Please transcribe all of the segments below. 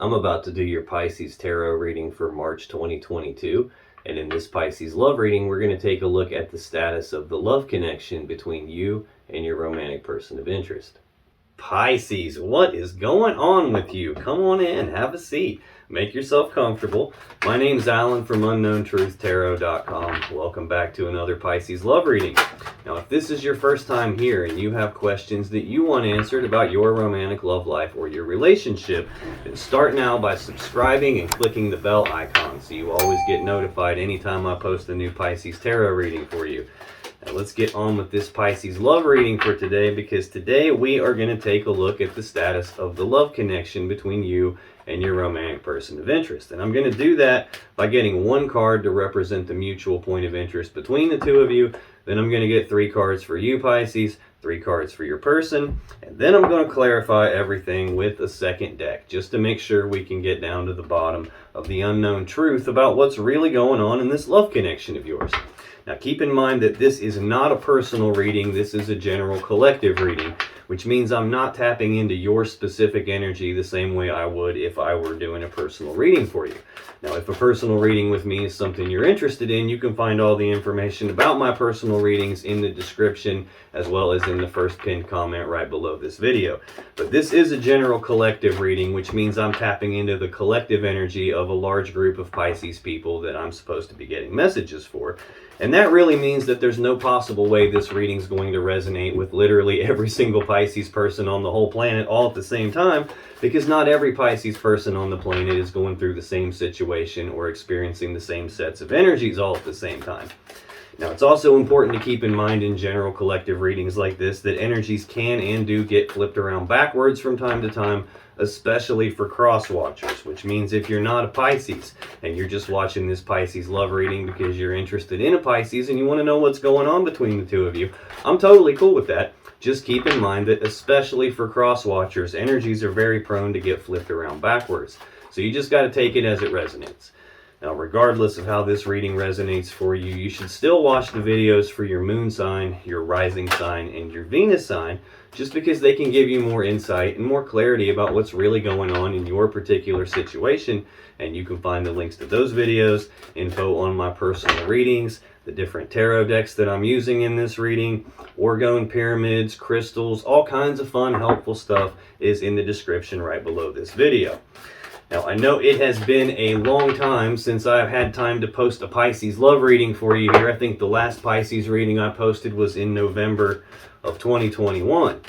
I'm about to do your Pisces tarot reading for March 2022. And in this Pisces love reading, we're going to take a look at the status of the love connection between you and your romantic person of interest. Pisces, what is going on with you? Come on in, have a seat, make yourself comfortable. My name's Alan from UnknownTruthTarot.com. Welcome back to another Pisces love reading. Now, if this is your first time here and you have questions that you want answered about your romantic love life or your relationship, then start now by subscribing and clicking the bell icon so you always get notified anytime I post a new Pisces tarot reading for you. Now let's get on with this Pisces love reading for today, because today we are going to take a look at the status of the love connection between you and your romantic person of interest. And I'm going to do that by getting one card to represent the mutual point of interest between the two of you. Then I'm going to get 3 cards for you, Pisces, 3 cards for your person, and then I'm going to clarify everything with a second deck just to make sure we can get down to the bottom of the unknown truth about what's really going on in this love connection of yours. Now keep in mind that this is not a personal reading, this is a general collective reading, which means I'm not tapping into your specific energy the same way I would if I were doing a personal reading for you. Now, if a personal reading with me is something you're interested in, you can find all the information about my personal readings in the description, as well as in the first pinned comment right below this video. But this is a general collective reading, which means I'm tapping into the collective energy of a large group of Pisces people that I'm supposed to be getting messages for. And that really means that there's no possible way this reading is going to resonate with literally every single Pisces person on the whole planet all at the same time, because not every Pisces person on the planet is going through the same situation or experiencing the same sets of energies all at the same time. Now, it's also important to keep in mind in general collective readings like this that energies can and do get flipped around backwards from time to time, especially for cross watchers, which means if you're not a Pisces and you're just watching this Pisces love reading because you're interested in a Pisces and you want to know what's going on between the two of you, I'm totally cool with that. Just keep in mind that especially for cross watchers, energies are very prone to get flipped around backwards. So you just got to take it as it resonates. Now, regardless of how this reading resonates for you, you should still watch the videos for your moon sign, your rising sign, and your Venus sign, just because they can give you more insight and more clarity about what's really going on in your particular situation. And you can find the links to those videos, info on my personal readings, the different tarot decks that I'm using in this reading, orgone pyramids, crystals, all kinds of fun, helpful stuff is in the description right below this video. Now, I know it has been a long time since I've had time to post a Pisces love reading for you here. I think the last Pisces reading I posted was in November of 2021.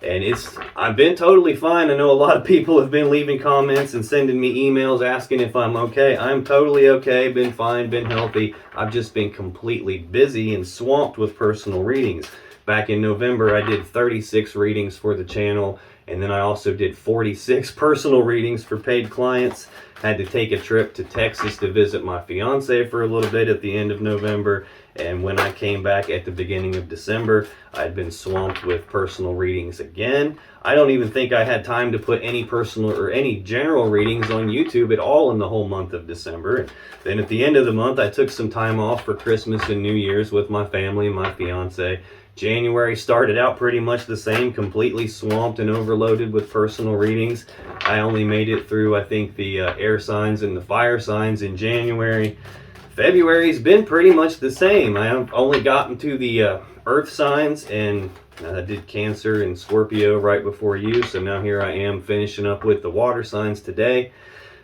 And I've been totally fine. I know a lot of people have been leaving comments and sending me emails asking if I'm okay. I'm totally okay, been fine, been healthy. I've just been completely busy and swamped with personal readings. Back in November, I did 36 readings for the channel. And then I also did 46 personal readings for paid clients. Had to take a trip to Texas to visit my fiance for a little bit at the end of November. And when I came back at the beginning of December, I'd been swamped with personal readings again. I don't even think I had time to put any personal or any general readings on YouTube at all in the whole month of December. And then at the end of the month, I took some time off for Christmas and New Year's with my family and my fiance. January started out pretty much the same, completely swamped and overloaded with personal readings. I only made it through, I think, the air signs and the fire signs in January. February's been pretty much the same. I have only gotten to the earth signs, and I did Cancer and Scorpio right before you, so now here I am finishing up with the water signs today.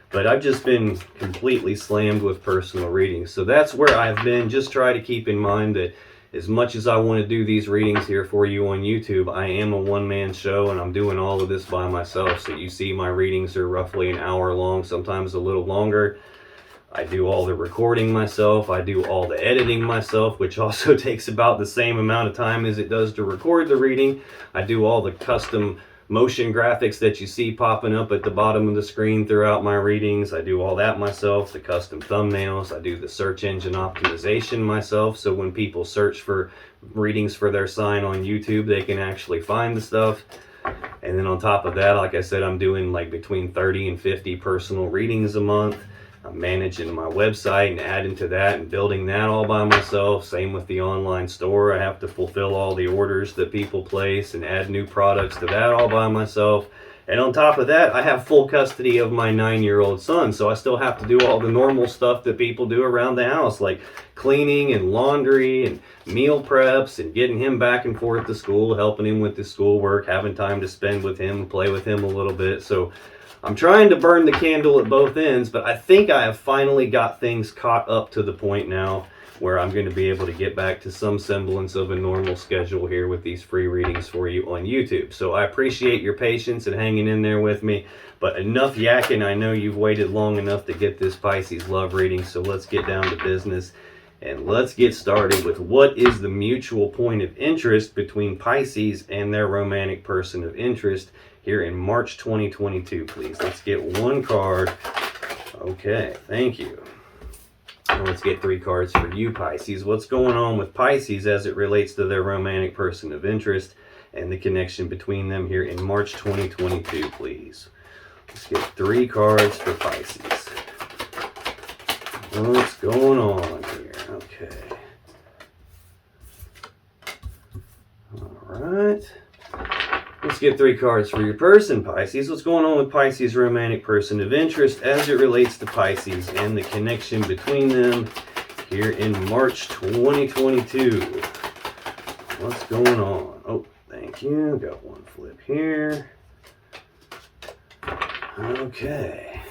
But I've just been completely slammed with personal readings. So that's where I've been. Just try to keep in mind that as much as I want to do these readings here for you on YouTube, I am a one-man show and I'm doing all of this by myself. So you see my readings are roughly an hour long, sometimes a little longer. I do all the recording myself. I do all the editing myself, which also takes about the same amount of time as it does to record the reading. I do all the custom motion graphics that you see popping up at the bottom of the screen throughout my readings. I do all that myself, the custom thumbnails. I do the search engine optimization myself, so when people search for readings for their sign on YouTube, they can actually find the stuff. And then on top of that, like I said, I'm doing like between 30 and 50 personal readings a month. I'm managing my website and adding to that and building that all by myself. Same with the online store. I have to fulfill all the orders that people place and add new products to that all by myself. And on top of that, I have full custody of my 9-year-old son, so I still have to do all the normal stuff that people do around the house, like cleaning and laundry and meal preps and getting him back and forth to school, helping him with his schoolwork, having time to spend with him, play with him a little bit. So I'm trying to burn the candle at both ends, but I think I have finally got things caught up to the point now where I'm going to be able to get back to some semblance of a normal schedule here with these free readings for you on YouTube. So I appreciate your patience and hanging in there with me, but enough yakking. I know you've waited long enough to get this Pisces love reading, so let's get down to business and let's get started with what is the mutual point of interest between Pisces and their romantic person of interest here in March 2022, please. Let's get one card. Okay, thank you. Now let's get 3 cards for you, Pisces. What's going on with Pisces as it relates to their romantic person of interest and the connection between them here in March 2022, please. Let's get 3 cards for Pisces. What's going on here? Okay. All right. Let's get 3 cards for your person, Pisces. What's going on with Pisces' romantic person of interest as it relates to Pisces and the connection between them here in March 2022? What's going on? Oh, thank you. Got one flip here. Okay.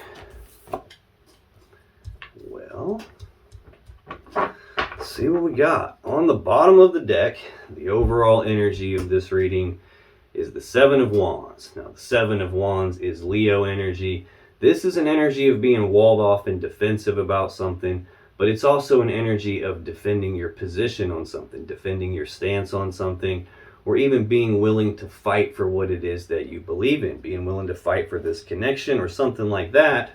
Well, let's see what we got. On the bottom of the deck, the overall energy of this reading is the 7 of Wands. Now, the 7 of Wands is Leo energy. This is an energy of being walled off and defensive about something, but it's also an energy of defending your position on something, defending your stance on something, or even being willing to fight for what it is that you believe in, being willing to fight for this connection or something like that.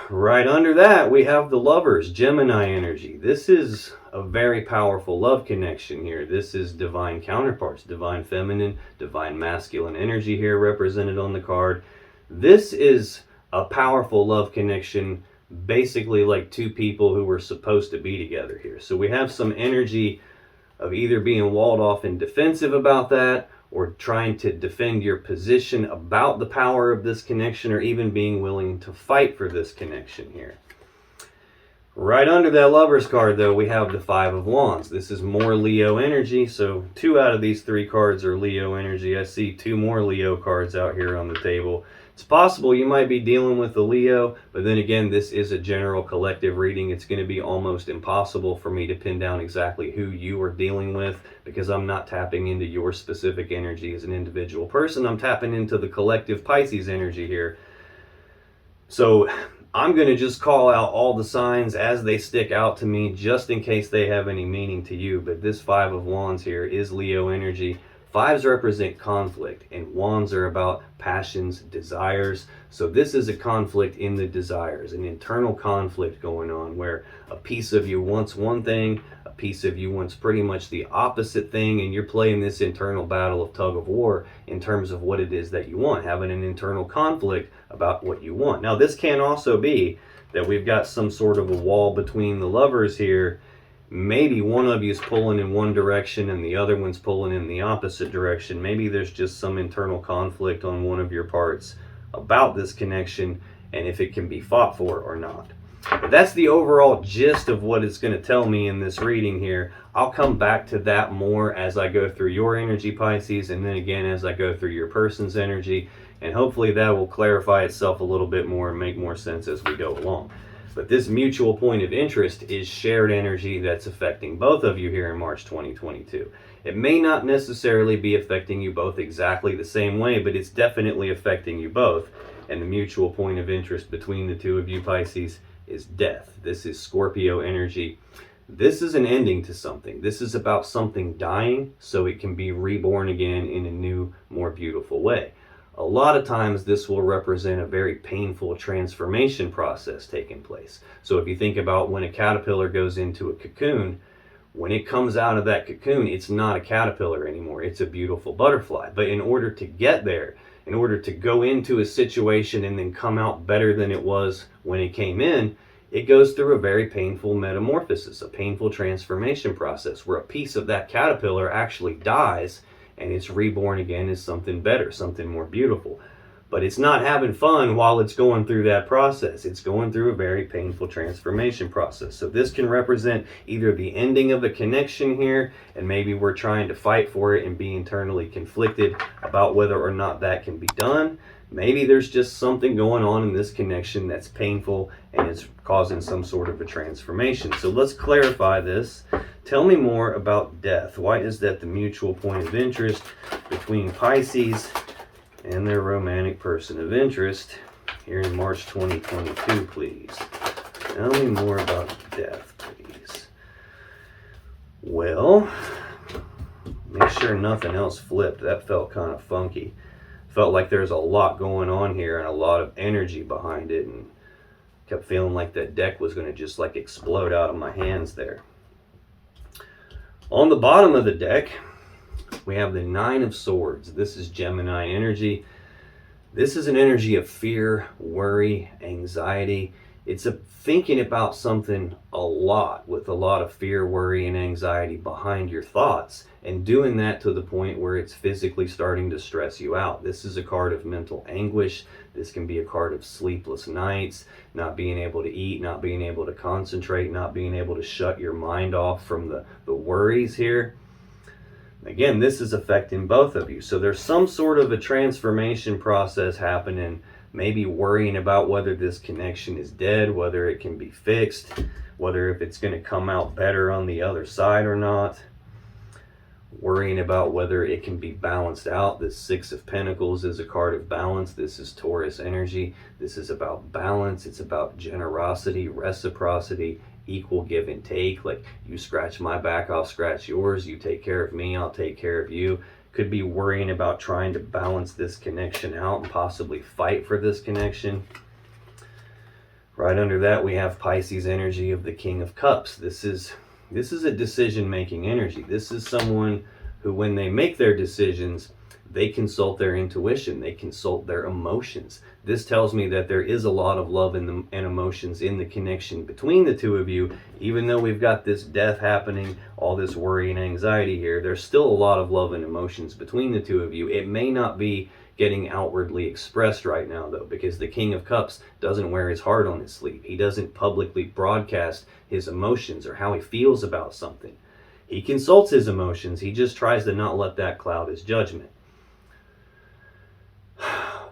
Right under that, we have the Lovers, Gemini energy. This is a very powerful love connection here. This is divine counterparts, divine feminine, divine masculine energy here represented on the card. This is a powerful love connection, basically like 2 people who were supposed to be together here. So we have some energy of either being walled off and defensive about that, or trying to defend your position about the power of this connection, or even being willing to fight for this connection here. Right under that Lovers card, though, we have the 5 of Wands. This is more Leo energy, so 2 out of these 3 cards are Leo energy. I see 2 more Leo cards out here on the table. It's possible you might be dealing with a Leo, but then again, this is a general collective reading. It's going to be almost impossible for me to pin down exactly who you are dealing with, because I'm not tapping into your specific energy as an individual person. I'm tapping into the collective Pisces energy here. So I'm going to just call out all the signs as they stick out to me, just in case they have any meaning to you. But this 5 of Wands here is Leo energy. 5s represent conflict, and Wands are about passions, desires. So this is a conflict in the desires, an internal conflict going on where a piece of you wants one thing, a piece of you wants pretty much the opposite thing, and you're playing this internal battle of tug of war in terms of what it is that you want, having an internal conflict about what you want. Now, this can also be that we've got some sort of a wall between the lovers here. Maybe one of you is pulling in one direction and the other one's pulling in the opposite direction. Maybe there's just some internal conflict on one of your parts about this connection and if it can be fought for or not. But that's the overall gist of what it's going to tell me in this reading here. I'll come back to that more as I go through your energy, Pisces, and then again as I go through your person's energy, and hopefully that will clarify itself a little bit more and make more sense as we go along. But this mutual point of interest is shared energy that's affecting both of you here in March 2022. It may not necessarily be affecting you both exactly the same way, but it's definitely affecting you both. And the mutual point of interest between the 2 of you, Pisces, is death. This is Scorpio energy. This is an ending to something. This is about something dying so it can be reborn again in a new, more beautiful way. A lot of times this will represent a very painful transformation process taking place. So if you think about when a caterpillar goes into a cocoon, when it comes out of that cocoon, it's not a caterpillar anymore. It's a beautiful butterfly. But in order to get there, in order to go into a situation and then come out better than it was when it came in, it goes through a very painful metamorphosis, a painful transformation process where a piece of that caterpillar actually dies and it's reborn again as something better, something more beautiful. But it's not having fun while it's going through that process. It's going through a very painful transformation process. So this can represent either the ending of a connection here, and maybe we're trying to fight for it and be internally conflicted about whether or not that can be done. Maybe there's just something going on in this connection that's painful and it's causing some sort of a transformation. So let's clarify this. Tell me more about death. Why is that the mutual point of interest between Pisces and their romantic person of interest here in March 2022, please? Tell me more about death, please. Well, make sure nothing else flipped. That felt kind of funky. Felt like there's a lot going on here and a lot of energy behind it, and kept feeling like that deck was going to just like explode out of my hands there. On the bottom of the deck, we have the Nine of Swords. This is Gemini energy. This is an energy of fear, worry, anxiety. It's a thinking about something a lot, with a lot of fear, worry, and anxiety behind your thoughts, and doing that to the point where it's physically starting to stress you out. This is a card of mental anguish. This can be a card of sleepless nights, not being able to eat, not being able to concentrate, not being able to shut your mind off from the worries here. Again, this is affecting both of you. So there's some sort of a transformation process happening, maybe worrying about whether this connection is dead, whether it can be fixed, whether if it's going to come out better on the other side or not. Worrying about whether it can be balanced out. This Six of Pentacles is a card of balance. This is Taurus energy. This is about balance. It's about generosity, reciprocity, equal give and take. Like, you scratch my back, I'll scratch yours. You take care of me, I'll take care of you. Could be worrying about trying to balance this connection out and possibly fight for this connection. Right under that, we have Pisces energy of the King of Cups. This is a decision-making energy. This is someone who, when they make their decisions, they consult their intuition, they consult their emotions. This tells me that there is a lot of love and emotions in the connection between the two of you. Even though we've got this death happening, all this worry and anxiety here, there's still a lot of love and emotions between the two of you. It may not be getting outwardly expressed right now, though, because the King of Cups doesn't wear his heart on his sleeve. He doesn't publicly broadcast his emotions or how he feels about something. He consults his emotions. He just tries to not let that cloud his judgment.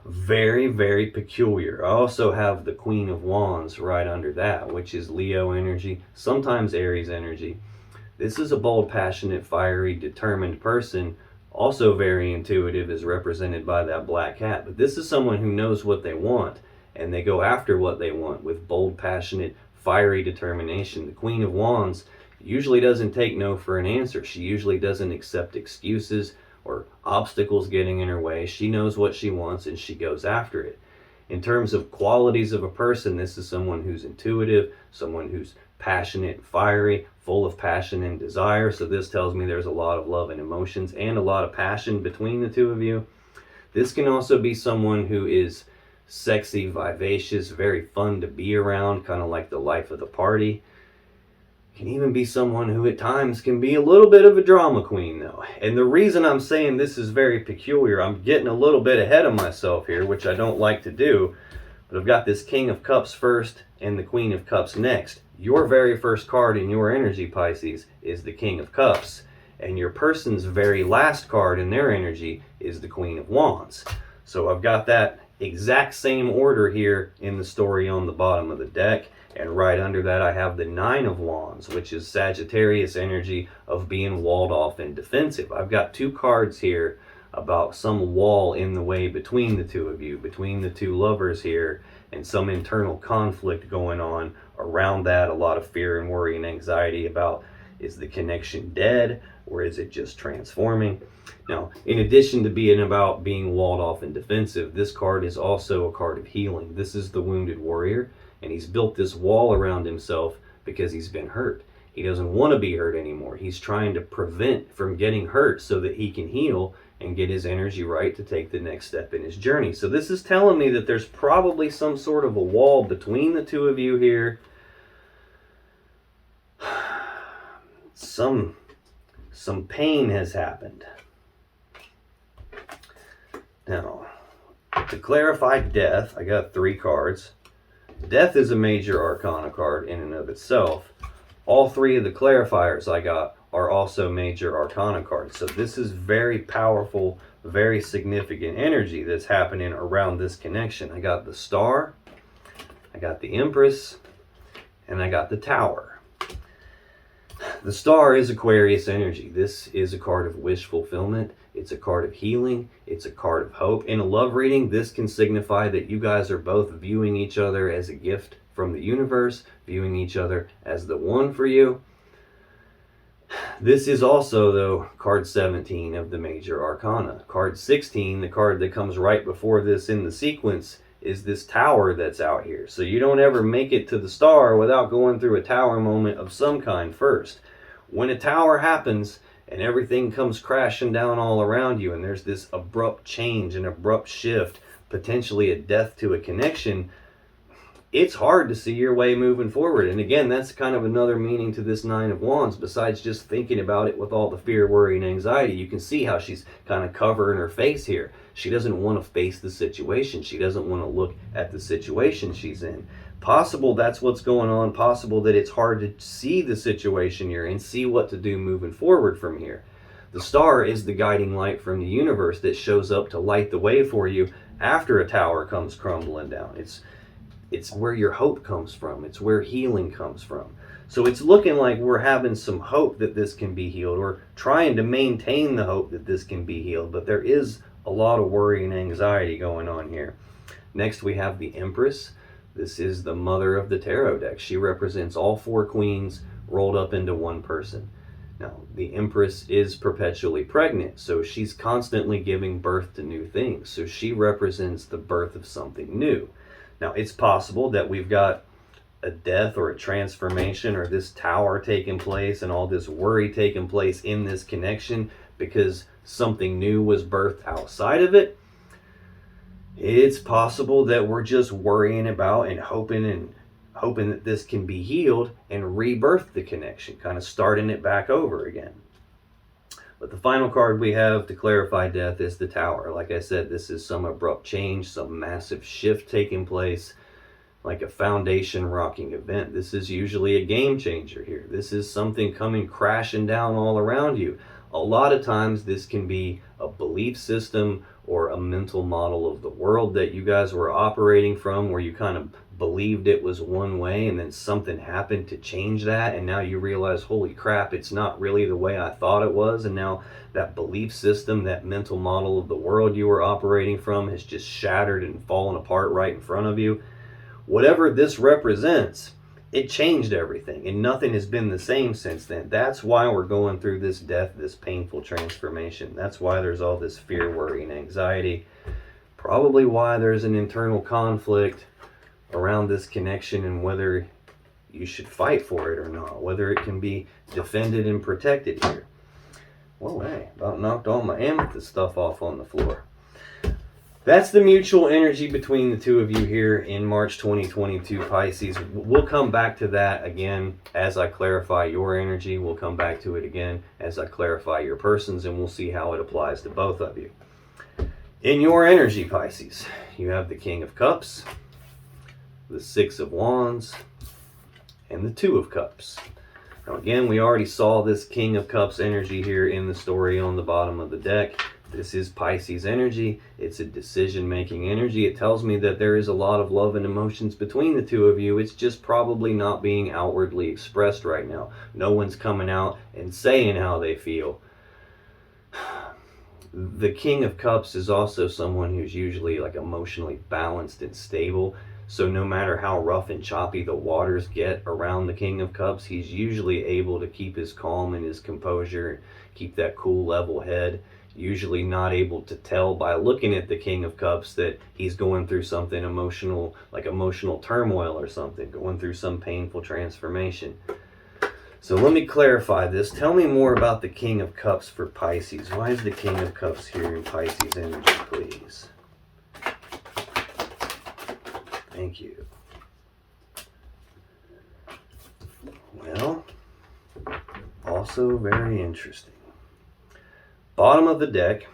Very, very peculiar. I also have the Queen of Wands right under that, which is Leo energy, sometimes Aries energy. This is a bold, passionate, fiery, determined person, also very intuitive, is represented by that black cat. But this is someone who knows what they want, and they go after what they want with bold, passionate, fiery determination. The Queen of Wands usually doesn't take no for an answer. She usually doesn't accept excuses or obstacles getting in her way. She knows what she wants and she goes after it. In terms of qualities of a person, this is someone who's intuitive, someone who's passionate, fiery, full of passion and desire. So this tells me there's a lot of love and emotions and a lot of passion between the two of you. This can also be someone who is sexy, vivacious, very fun to be around, kind of like the life of the party. Can even be someone who at times can be a little bit of a drama queen, though. And the reason I'm saying this is very peculiar, I'm getting a little bit ahead of myself here, which I don't like to do, but I've got this King of Cups first and the Queen of Cups next. Your very first card in your energy, Pisces, is the King of Cups, and your person's very last card in their energy is the Queen of Wands. So I've got that exact same order here in the story on the bottom of the deck. And right under that, I have the Nine of Wands, which is Sagittarius energy of being walled off and defensive. I've got two cards here about some wall in the way between the two of you, between the two lovers here, and some internal conflict going on around that. A lot of fear and worry and anxiety about, is the connection dead or is it just transforming? Now, in addition to being about being walled off and defensive, this card is also a card of healing. This is the Wounded Warrior. And he's built this wall around himself because he's been hurt. He doesn't want to be hurt anymore. He's trying to prevent from getting hurt so that he can heal and get his energy right to take the next step in his journey. So this is telling me that there's probably some sort of a wall between the two of you here. Some pain has happened. Now, to clarify death, I got 3 cards. Death is a major arcana card in and of itself. All 3 of the clarifiers I got are also major arcana cards. So this is very powerful, very significant energy that's happening around this connection. I got the Star, I got the Empress, and I got the Tower. The Star is Aquarius energy. This is a card of wish fulfillment. It's a card of healing. It's a card of hope. In a love reading, this can signify that you guys are both viewing each other as a gift from the universe, viewing each other as the one for you. This is also, though, card 17 of the major arcana. Card 16, the card that comes right before this in the sequence, is this Tower that's out here. So you don't ever make it to the Star without going through a Tower moment of some kind first. When a Tower happens and everything comes crashing down all around you, and there's this abrupt change, an abrupt shift, potentially a death to a connection, it's hard to see your way moving forward. And again, that's kind of another meaning to this Nine of Wands. Besides just thinking about it with all the fear, worry, and anxiety, you can see how she's kind of covering her face here. She doesn't want to face the situation. She doesn't want to look at the situation she's in. Possible that's what's going on. Possible that it's hard to see the situation you're in, see what to do moving forward from here. The Star is the guiding light from the universe that shows up to light the way for you after a tower comes crumbling down. It's where your hope comes from. It's where healing comes from. So it's looking like we're having some hope that this can be healed, or trying to maintain the hope that this can be healed, but there is a lot of worry and anxiety going on here. Next, we have the Empress. This is the mother of the tarot deck. She represents all 4 queens rolled up into one person. Now, the Empress is perpetually pregnant, so she's constantly giving birth to new things. So she represents the birth of something new. Now, it's possible that we've got a death or a transformation or this tower taking place and all this worry taking place in this connection because something new was birthed outside of it. It's possible that we're just worrying about and hoping that this can be healed and rebirth the connection, kind of starting it back over again. But the final card we have to clarify death is the Tower. Like I said, this is some abrupt change, some massive shift taking place, like a foundation rocking event. This is usually a game changer here. This is something coming crashing down all around you. A lot of times this can be a belief system or a mental model of the world that you guys were operating from, where you kind of believed it was one way and then something happened to change that, and now you realize, holy crap, it's not really the way I thought it was. And now that belief system, that mental model of the world you were operating from, has just shattered and fallen apart right in front of you. Whatever this represents, it changed everything, and nothing has been the same since then. That's why we're going through this death, this painful transformation. That's why there's all this fear, worry, and anxiety. Probably why there's an internal conflict around this connection and whether you should fight for it or not, whether it can be defended and protected here. Well, hey, about knocked all my amethyst stuff off on the floor. That's the mutual energy between the two of you here in March 2022, Pisces. We'll come back to that again as I clarify your energy. We'll come back to it again as I clarify your person's, and we'll see how it applies to both of you. In your energy, Pisces, you have the King of Cups, the Six of Wands, and the Two of Cups. Now again, we already saw this King of Cups energy here in the story on the bottom of the deck. This is Pisces energy. It's a decision-making energy. It tells me that there is a lot of love and emotions between the two of you. It's just probably not being outwardly expressed right now. No one's coming out and saying how they feel. The King of Cups is also someone who's usually like emotionally balanced and stable. So no matter how rough and choppy the waters get around the King of Cups, he's usually able to keep his calm and his composure, keep that cool, level head. Usually not able to tell by looking at the King of Cups that he's going through something emotional, like emotional turmoil or something, going through some painful transformation. So let me clarify this. Tell me more about the King of Cups for Pisces. Why is the King of Cups here in Pisces energy, please? Thank you. Well, also very interesting. Bottom of the deck,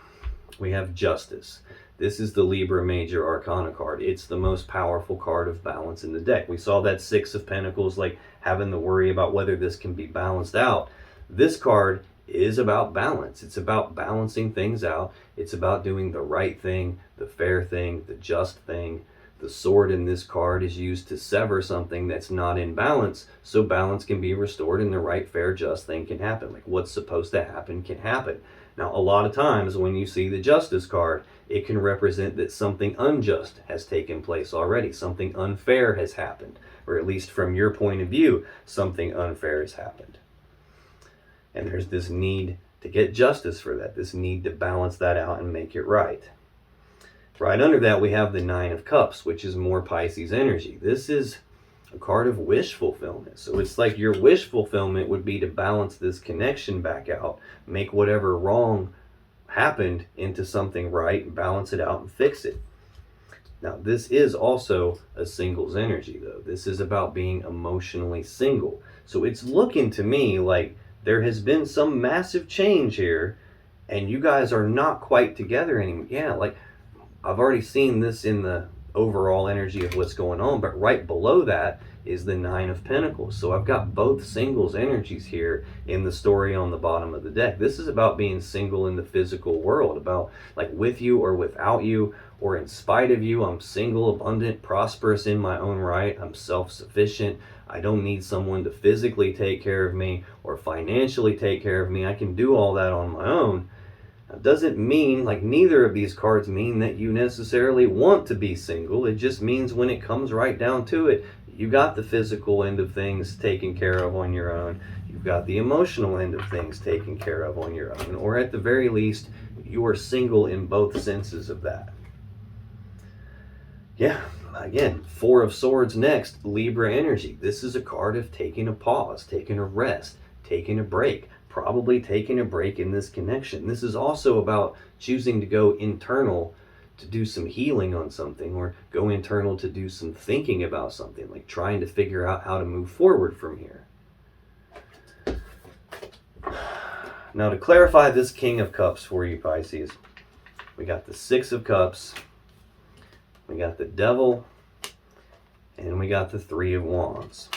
we have Justice. This is the Libra Major Arcana card. It's the most powerful card of balance in the deck. We saw that Six of Pentacles, like having to worry about whether this can be balanced out. This card is about balance. It's about balancing things out. It's about doing the right thing, the fair thing, the just thing. The sword in this card is used to sever something that's not in balance, so balance can be restored and the right, fair, just thing can happen. Like what's supposed to happen can happen. Now, a lot of times when you see the Justice card, it can represent that something unjust has taken place already. Something unfair has happened, or at least from your point of view, something unfair has happened. And there's this need to get justice for that, this need to balance that out and make it right. Right under that, we have the Nine of Cups, which is more Pisces energy. This is a card of wish fulfillment. So it's like your wish fulfillment would be to balance this connection back out, make whatever wrong happened into something right, balance it out and fix it. Now, this is also a singles energy, though. This is about being emotionally single. So it's looking to me like there has been some massive change here, and you guys are not quite together anymore. Yeah, like I've already seen this in the overall energy of what's going on, but right below that is the Nine of Pentacles. So I've got both singles energies here in the story on the bottom of the deck. This is about being single in the physical world, about like with you or without you or in spite of you. I'm single, abundant, prosperous in my own right. I'm self-sufficient. I don't need someone to physically take care of me or financially take care of me. I can do all that on my own. It doesn't mean, like neither of these cards mean that you necessarily want to be single. It just means when it comes right down to it, you got the physical end of things taken care of on your own. You've got the emotional end of things taken care of on your own. Or at the very least, you are single in both senses of that. Yeah, again, Four of Swords next, Libra energy. This is a card of taking a pause, taking a rest, taking a break. Probably taking a break in this connection. This is also about choosing to go internal to do some healing on something, or go internal to do some thinking about something, like trying to figure out how to move forward from here. Now, to clarify this King of Cups for you, Pisces, we got the Six of Cups, we got the Devil, and we got the Three of Wands.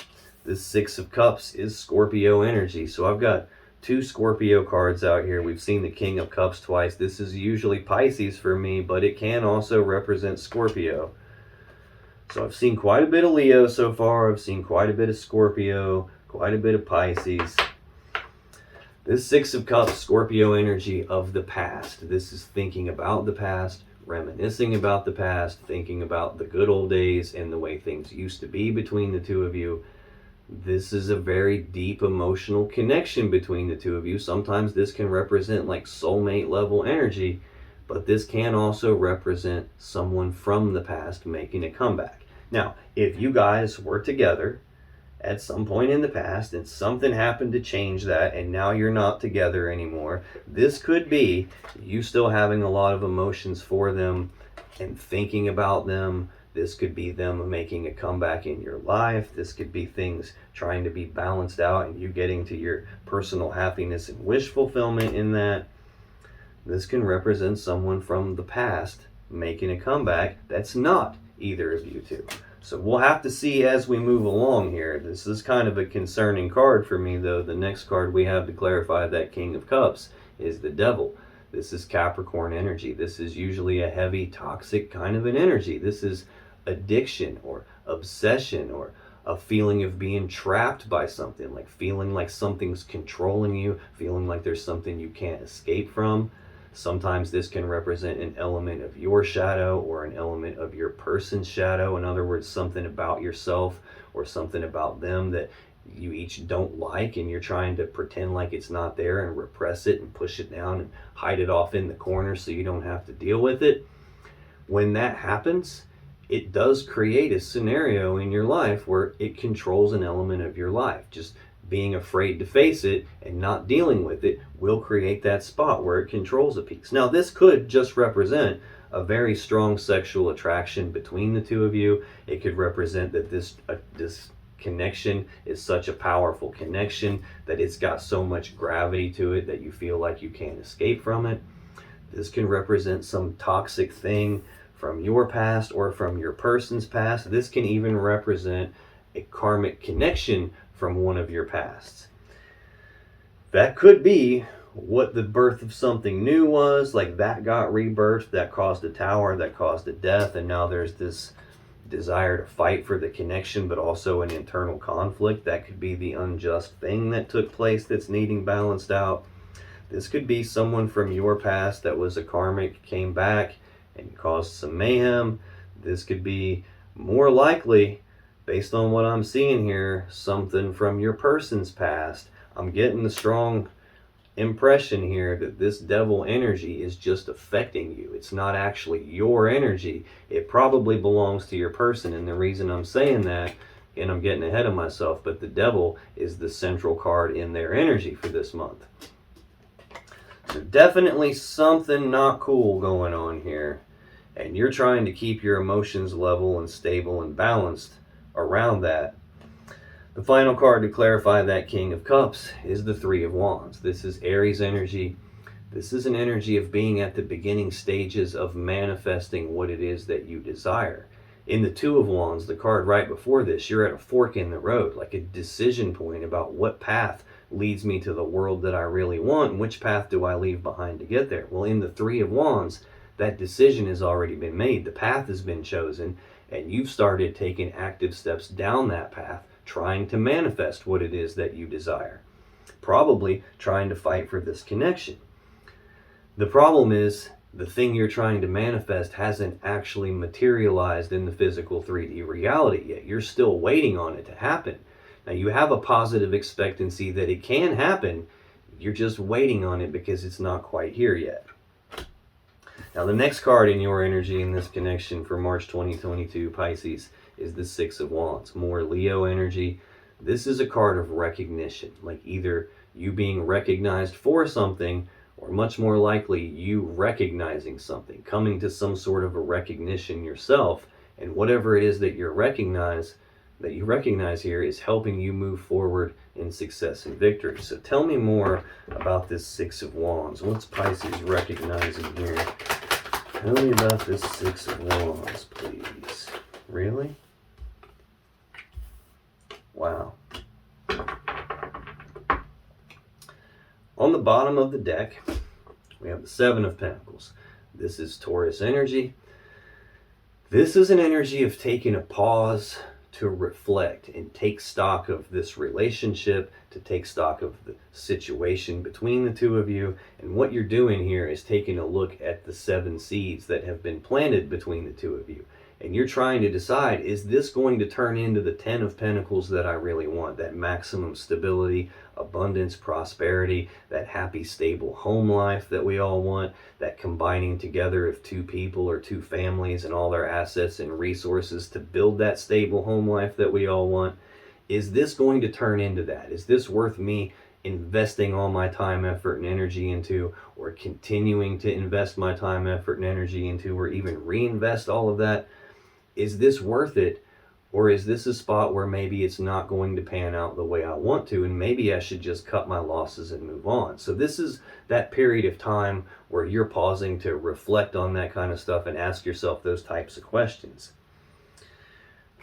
This Six of Cups is Scorpio energy, so I've got two Scorpio cards out here. We've seen the King of Cups twice. This is usually Pisces for me, but it can also represent Scorpio. So I've seen quite a bit of Leo so far. I've seen quite a bit of Scorpio, quite a bit of Pisces. This Six of Cups, Scorpio energy of the past. This is thinking about the past, reminiscing about the past, thinking about the good old days and the way things used to be between the two of you. This is a very deep emotional connection between the two of you. Sometimes this can represent like soulmate level energy, but this can also represent someone from the past making a comeback. Now, if you guys were together at some point in the past and something happened to change that and now you're not together anymore, this could be you still having a lot of emotions for them and thinking about them. This could be them making a comeback in your life. This could be things trying to be balanced out and you getting to your personal happiness and wish fulfillment in that. This can represent someone from the past making a comeback that's not either of you two. So we'll have to see as we move along here. This is kind of a concerning card for me, though. The next card we have to clarify that King of Cups is the Devil. This is Capricorn energy. This is usually a heavy, toxic kind of an energy. This is addiction or obsession or a feeling of being trapped by something, like feeling like something's controlling you, feeling like there's something you can't escape from. Sometimes this can represent an element of your shadow or an element of your person's shadow. In other words, something about yourself or something about them that you each don't like, and you're trying to pretend like it's not there and repress it and push it down and hide it off in the corner so you don't have to deal with it. When that happens, it does create a scenario in your life where it controls an element of your life. Just being afraid to face it and not dealing with it will create that spot where it controls a piece. Now, this could just represent a very strong sexual attraction between the two of you. It could represent that this connection is such a powerful connection that it's got so much gravity to it that you feel like you can't escape from it. This can represent some toxic thing from your past or from your person's past. This can even represent a karmic connection from one of your pasts. That could be what the birth of something new was, like that got rebirthed, that caused a tower, that caused a death, and now there's this desire to fight for the connection, but also an internal conflict. That could be the unjust thing that took place that's needing balanced out. This could be someone from your past that was a karmic, came back and caused some mayhem. This could be, more likely, based on what I'm seeing here, something from your person's past. I'm getting the strong impression here that this devil energy is just affecting you. It's not actually your energy. It probably belongs to your person. And the reason I'm saying that, and I'm getting ahead of myself, but the devil is the central card in their energy for this month. So definitely something not cool going on here. And you're trying to keep your emotions level and stable and balanced around that. The final card to clarify that King of Cups is the Three of Wands. This is Aries energy. This is an energy of being at the beginning stages of manifesting what it is that you desire. In the Two of Wands, the card right before this, you're at a fork in the road, like a decision point about what path leads me to the world that I really want, and which path do I leave behind to get there. Well, in the Three of Wands, that decision has already been made. The path has been chosen, and you've started taking active steps down that path, trying to manifest what it is that you desire. Probably trying to fight for this connection. The problem is, the thing you're trying to manifest hasn't actually materialized in the physical 3D reality yet. You're still waiting on it to happen. Now, you have a positive expectancy that it can happen. You're just waiting on it because it's not quite here yet. Now, the next card in your energy in this connection for March 2022, Pisces, is the Six of Wands. More Leo energy. This is a card of recognition, like either you being recognized for something, or much more likely you recognizing something, coming to some sort of a recognition yourself, and whatever it is that you recognize here is helping you move forward in success and victory. So tell me more about this Six of Wands. What's Pisces recognizing here? Tell me about this Six of Wands, please. Really? Wow. On the bottom of the deck, we have the Seven of Pentacles. This is Taurus energy. This is an energy of taking a pause to reflect and take stock of this relationship, to take stock of the situation between the two of you. And what you're doing here is taking a look at the 7 seeds that have been planted between the two of you. And you're trying to decide, is this going to turn into the 10 of Pentacles that I really want? That maximum stability, abundance, prosperity, that happy, stable home life that we all want, that combining together of 2 people or 2 families and all their assets and resources to build that stable home life that we all want. Is this going to turn into that? Is this worth me investing all my time, effort, and energy into, or continuing to invest my time, effort, and energy into, or even reinvest all of that? Is this worth it? Or is this a spot where maybe it's not going to pan out the way I want to, and maybe I should just cut my losses and move on? So this is that period of time where you're pausing to reflect on that kind of stuff and ask yourself those types of questions.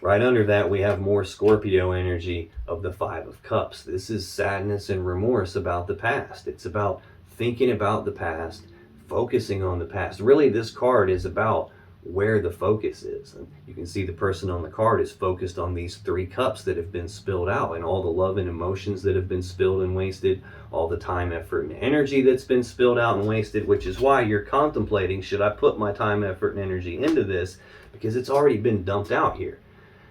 Right under that, we have more Scorpio energy of the Five of Cups. This is sadness and remorse about the past. It's about thinking about the past, focusing on the past. Really, this card is about where the focus is. And you can see the person on the card is focused on these 3 cups that have been spilled out, and all the love and emotions that have been spilled and wasted, all the time, effort, and energy that's been spilled out and wasted, which is why you're contemplating, should I put my time, effort, and energy into this? Because it's already been dumped out here.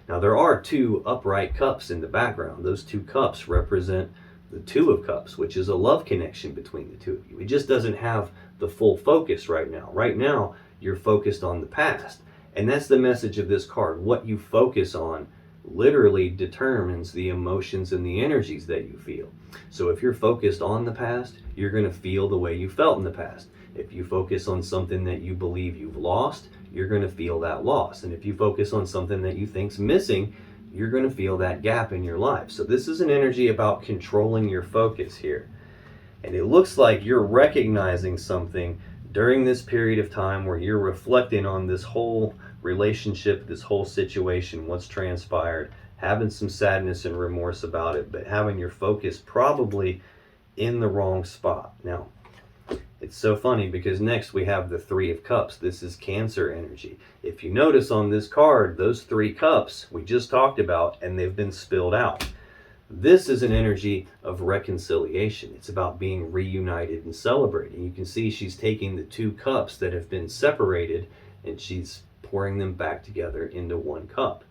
Now, there are 2 upright cups in the background. Those 2 cups represent the Two of Cups, which is a love connection between the two of you. It just doesn't have the full focus right now. Right now, you're focused on the past. And that's the message of this card. What you focus on literally determines the emotions and the energies that you feel. So if you're focused on the past, you're going to feel the way you felt in the past. If you focus on something that you believe you've lost, you're going to feel that loss. And if you focus on something that you think's missing, you're going to feel that gap in your life. So this is an energy about controlling your focus here. And it looks like you're recognizing something During this period of time where you're reflecting on this whole relationship, this whole situation, what's transpired, having some sadness and remorse about it, but having your focus probably in the wrong spot. Now, it's so funny because next we have the Three of Cups. This is Cancer energy. If you notice on this card, those 3 cups we just talked about, and they've been spilled out. This is an energy of reconciliation. It's about being reunited and celebrating. You can see she's taking the 2 cups that have been separated and she's pouring them back together into 1 cup.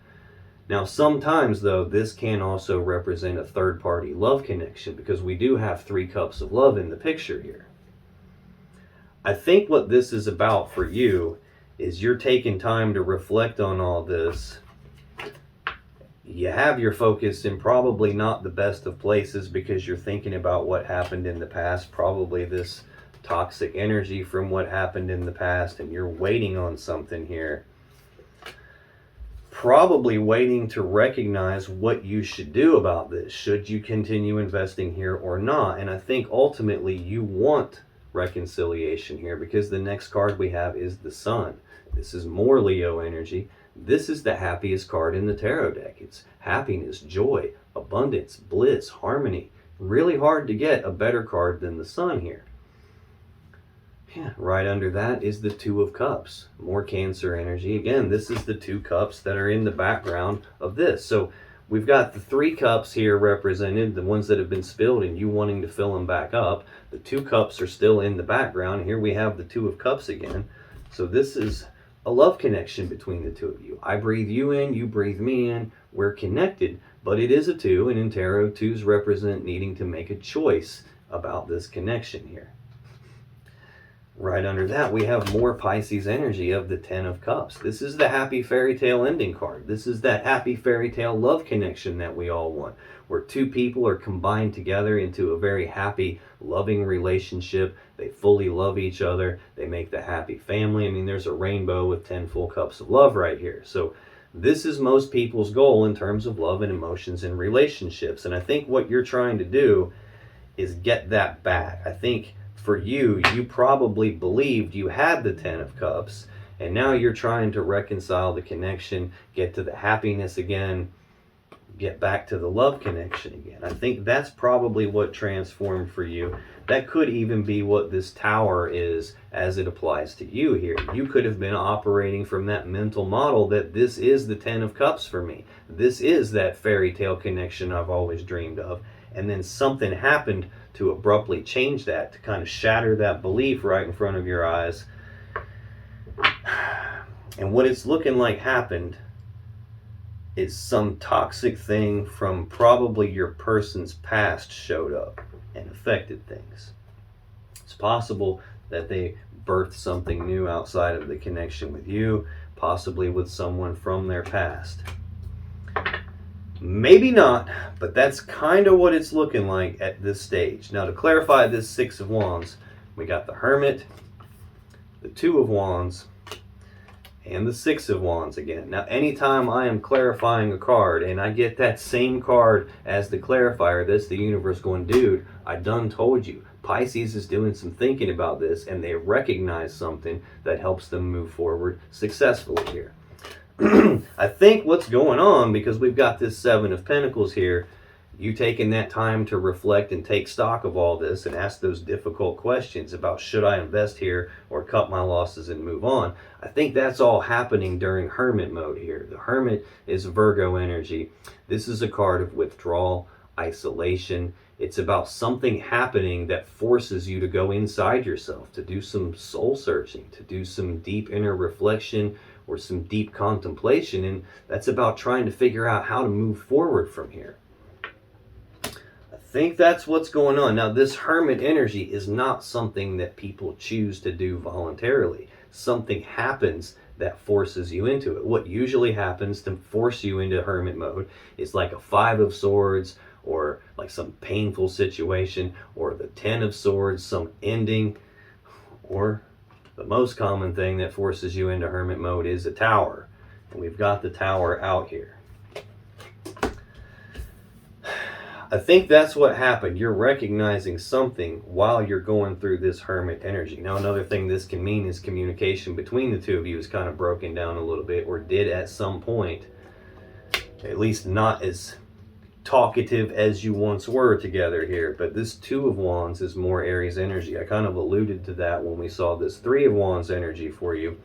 Now, sometimes, though, this can also represent a third-party love connection because we do have 3 cups of love in the picture here. I think what this is about for you is you're taking time to reflect on all this. You have your focus in probably not the best of places because you're thinking about what happened in the past, probably this toxic energy from what happened in the past, and you're waiting on something here. Probably waiting to recognize what you should do about this. Should you continue investing here or not? And I think ultimately you want reconciliation here because the next card we have is the Sun. This is more Leo energy. This is the happiest card in the tarot deck. It's happiness, joy, abundance, bliss, harmony. Really hard to get a better card than the Sun here. Yeah, right under that is the Two of Cups. More Cancer energy. Again, this is the 2 cups that are in the background of this. So we've got the 3 cups here represented, the ones that have been spilled and you wanting to fill them back up. The 2 cups are still in the background. Here we have the 2 of Cups again. So this is a love connection between the 2 of you. I breathe you in, you breathe me in. We're connected, but it is a 2, and in tarot, 2s represent needing to make a choice about this connection here. Right under that, we have more Pisces energy of the 10 of Cups. This is the happy fairy tale ending card. This is that happy fairy tale love connection that we all want, where 2 people are combined together into a very happy, loving relationship. They fully love each other. They make the happy family. I mean, there's a rainbow with 10 full cups of love right here. So this is most people's goal in terms of love and emotions and relationships. And I think what you're trying to do is get that back. I think for you, you probably believed you had the 10 of Cups, and now you're trying to reconcile the connection, get to the happiness again, get back to the love connection again. I think that's probably what transformed for you. That could even be what this Tower is as it applies to you here. You could have been operating from that mental model that this is the 10 of Cups for me. This is that fairy tale connection I've always dreamed of. And then something happened to abruptly change that, to kind of shatter that belief right in front of your eyes. And what it's looking like happened is some toxic thing from probably your person's past showed up and affected things. It's possible that they birthed something new outside of the connection with you, possibly with someone from their past. Maybe not, but that's kind of what it's looking like at this stage. Now, to clarify this 6 of Wands, we got the Hermit, the 2 of Wands, and the 6 of Wands again. Now, anytime I am clarifying a card and I get that same card as the clarifier, that's the universe going, dude, I done told you. Pisces is doing some thinking about this, and they recognize something that helps them move forward successfully here. I think what's going on, because we've got this 7 of Pentacles here, you taking that time to reflect and take stock of all this and ask those difficult questions about should I invest here or cut my losses and move on. I think that's all happening during Hermit mode here. The Hermit is Virgo energy. This is a card of withdrawal, isolation. It's about something happening that forces you to go inside yourself, to do some soul searching, to do some deep inner reflection or some deep contemplation, and that's about trying to figure out how to move forward from here. I think that's what's going on. Now, this Hermit energy is not something that people choose to do voluntarily. Something happens that forces you into it. What usually happens to force you into Hermit mode is like a 5 of Swords, or like some painful situation, or the 10 of Swords, some ending, or the most common thing that forces you into Hermit mode is a Tower. And we've got the Tower out here. I think that's what happened. You're recognizing something while you're going through this Hermit energy. Now, another thing this can mean is communication between the two of you is kind of broken down a little bit, or did at some point, at least not as talkative as you once were together here. But this Two of Wands is more Aries energy. I kind of alluded to that when we saw this Three of Wands energy for you.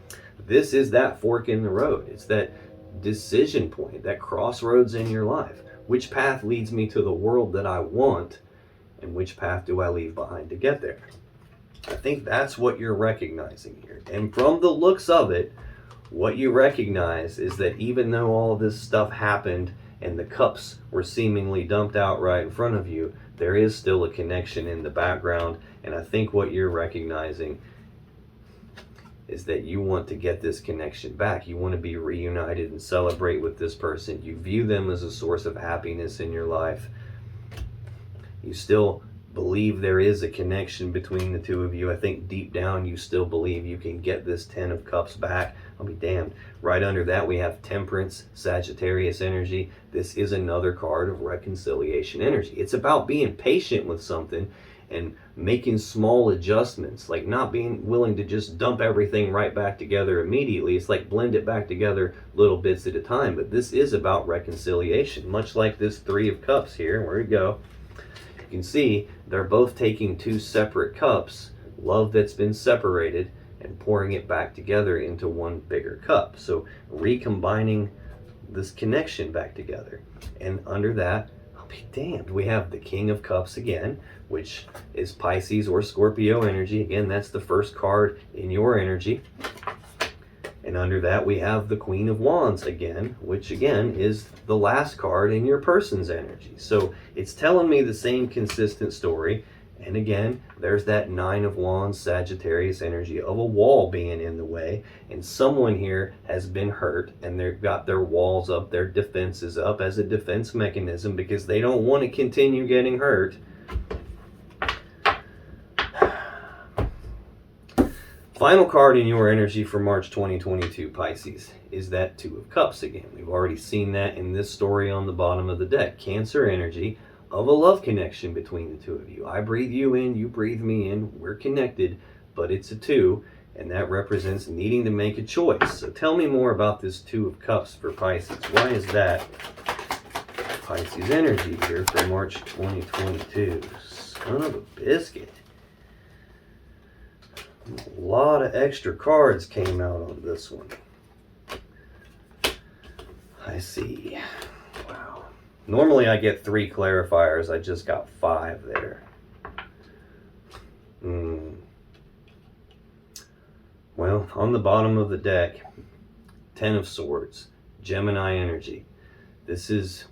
This is that fork in the road. It's that decision point, that crossroads in your life. Which path leads me to the world that I want, and which path do I leave behind to get there? I think that's what you're recognizing here. And from the looks of it, what you recognize is that even though all this stuff happened and the cups were seemingly dumped out right in front of you, there is still a connection in the background. And I think what you're recognizing is that you want to get this connection back. You want to be reunited and celebrate with this person. You view them as a source of happiness in your life. You still believe there is a connection between the two of you. I think deep down you still believe you can get this Ten of Cups back. I'll be damned. Right under that we have Temperance, Sagittarius energy. This is another card of reconciliation energy. It's about being patient with something and making small adjustments, like not being willing to just dump everything right back together immediately. It's like blend it back together little bits at a time. But this is about reconciliation, much like this Three of Cups here. Where we go, you can see they're both taking two separate cups, love that's been separated, and pouring it back together into one bigger cup. So recombining this connection back together. And under that, I'll be damned, we have the King of Cups again, which is Pisces or Scorpio energy. Again, that's the first card in your energy. And under that, we have the Queen of Wands again, which again is the last card in your person's energy. So it's telling me the same consistent story. And again, there's that Nine of Wands, Sagittarius energy of a wall being in the way. And someone here has been hurt and they've got their walls up, their defenses up as a defense mechanism because they don't want to continue getting hurt. Final card in your energy for March 2022, Pisces, is that Two of Cups again. We've already seen that in this story on the bottom of the deck. Cancer energy of a love connection between the two of you. I breathe you in, you breathe me in. We're connected, but it's a two, and that represents needing to make a choice. So tell me more about this Two of Cups for Pisces. Why is that Pisces energy here for March 2022? Son of a biscuit. A lot of extra cards came out on this one. I see. Wow. Normally I get 3 clarifiers. I just got 5 there. Well, on the bottom of the deck, 10 of Swords, Gemini energy. This is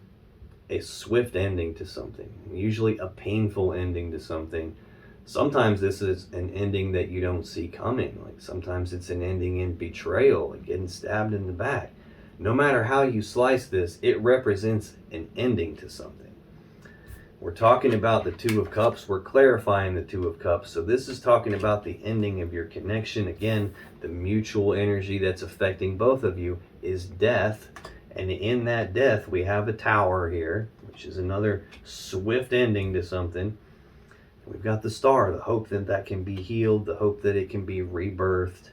a swift ending to something, usually a painful ending to something. Sometimes this is an ending that you don't see coming. Like sometimes it's an ending in betrayal, like getting stabbed in the back. No matter how you slice this, it represents an ending to something. We're talking about the Two of Cups. We're clarifying the Two of Cups. So this is talking about the ending of your connection. Again, the mutual energy that's affecting both of you is death. And in that death, we have a Tower here, which is another swift ending to something. We've got the Star, the hope that that can be healed, the hope that it can be rebirthed.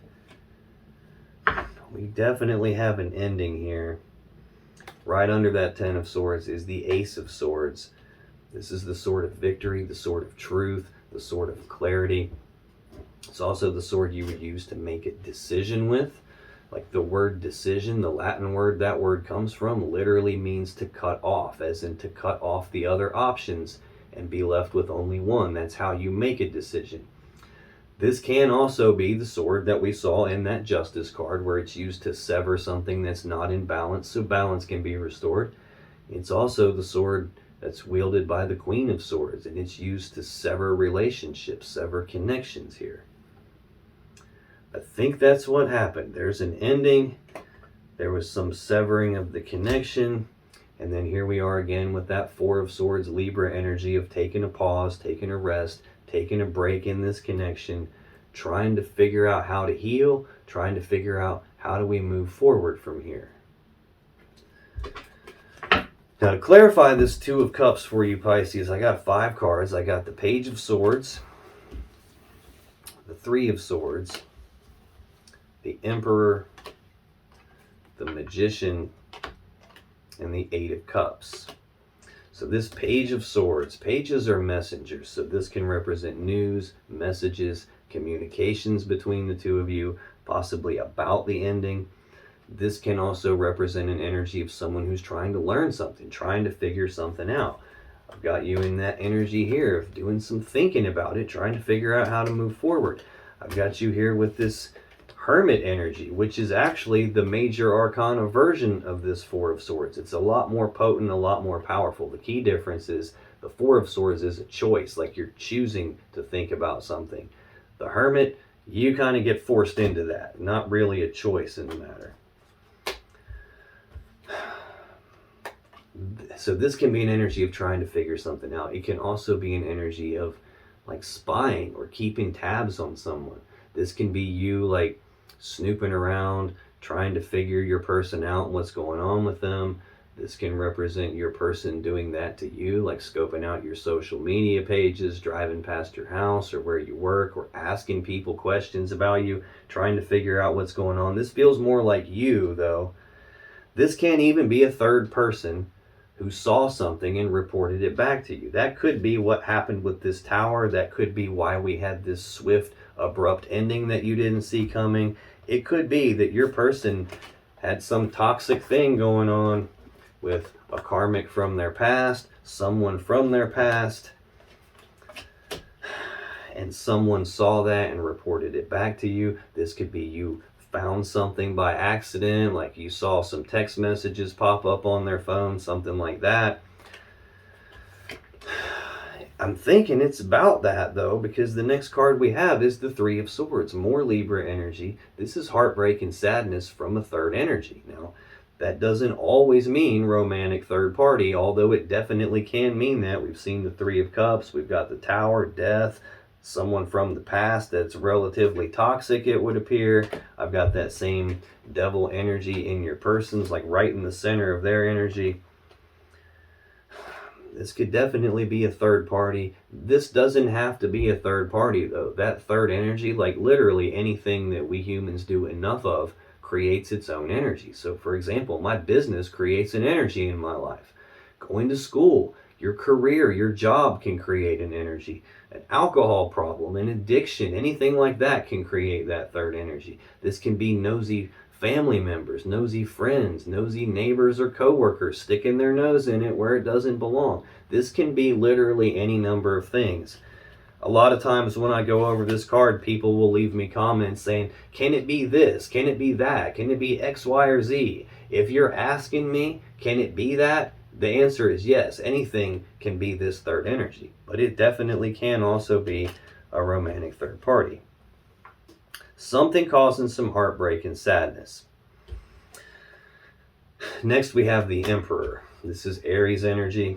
We definitely have an ending here. Right under that 10 of Swords is the Ace of Swords. This is the sword of victory, the sword of truth, the sword of clarity. It's also the sword you would use to make a decision with. Like the word decision, the Latin word that word comes from, literally means to cut off, as in to cut off the other options and be left with only one. That's how you make a decision. This can also be the sword that we saw in that Justice card, where it's used to sever something that's not in balance, so balance can be restored. It's also the sword that's wielded by the Queen of Swords, and it's used to sever relationships, sever connections here. I think that's what happened. There's an ending. There was some severing of the connection. And then here we are again with that Four of Swords, Libra energy of taking a pause, taking a rest, taking a break in this connection, trying to figure out how to heal, trying to figure out how do we move forward from here. Now, to clarify this Two of Cups for you, Pisces, I got 5 cards. I got the Page of Swords, the Three of Swords, the Emperor, the Magician, and the Eight of Cups. So this Page of Swords, pages are messengers, so this can represent news, messages, communications between the two of you, possibly about the ending. This can also represent an energy of someone who's trying to learn something, trying to figure something out. I've got you in that energy here of doing some thinking about it, trying to figure out how to move forward. I've got you here with this Hermit energy, which is actually the major arcana version of this Four of Swords. It's a lot more potent, a lot more powerful. The key difference is the Four of Swords is a choice, like you're choosing to think about something. The Hermit, you kind of get forced into that, not really a choice in the matter. So this can be an energy of trying to figure something out. It can also be an energy of like spying or keeping tabs on someone. This can be you like snooping around, trying to figure your person out and what's going on with them. This can represent your person doing that to you, like scoping out your social media pages, driving past your house or where you work, or asking people questions about you, trying to figure out what's going on. This feels more like you, though. This can't even be a third person who saw something and reported it back to you. That could be what happened with this tower. That could be why we had this swift, abrupt ending that you didn't see coming. It could be that your person had some toxic thing going on with a karmic from their past, someone from their past, and someone saw that and reported it back to you. This could be you found something by accident, like you saw some text messages pop up on their phone, something like that. I'm thinking it's about that, though, because the next card we have is the Three of Swords, more Libra energy. This is heartbreak and sadness from a third energy. Now, that doesn't always mean romantic third party, although it definitely can mean that. We've seen the Three of Cups, we've got the Tower, death, someone from the past that's relatively toxic, it would appear. I've got that same devil energy in your person's, like right in the center of their energy. This could definitely be a third party. This doesn't have to be a third party, though. That third energy, like literally anything that we humans do enough of, creates its own energy. So, for example, my business creates an energy in my life. Going to school, your career, your job can create an energy. An alcohol problem, an addiction, anything like that can create that third energy. This can be nosy family members, nosy friends, nosy neighbors or coworkers sticking their nose in it where it doesn't belong. This can be literally any number of things. A lot of times when I go over this card, people will leave me comments saying, can it be this? Can it be that? Can it be X, Y, or Z? If you're asking me, can it be that? The answer is yes. Anything can be this third energy, but it definitely can also be a romantic third party. Something causing some heartbreak and sadness. Next, we have the Emperor. This is Aries energy.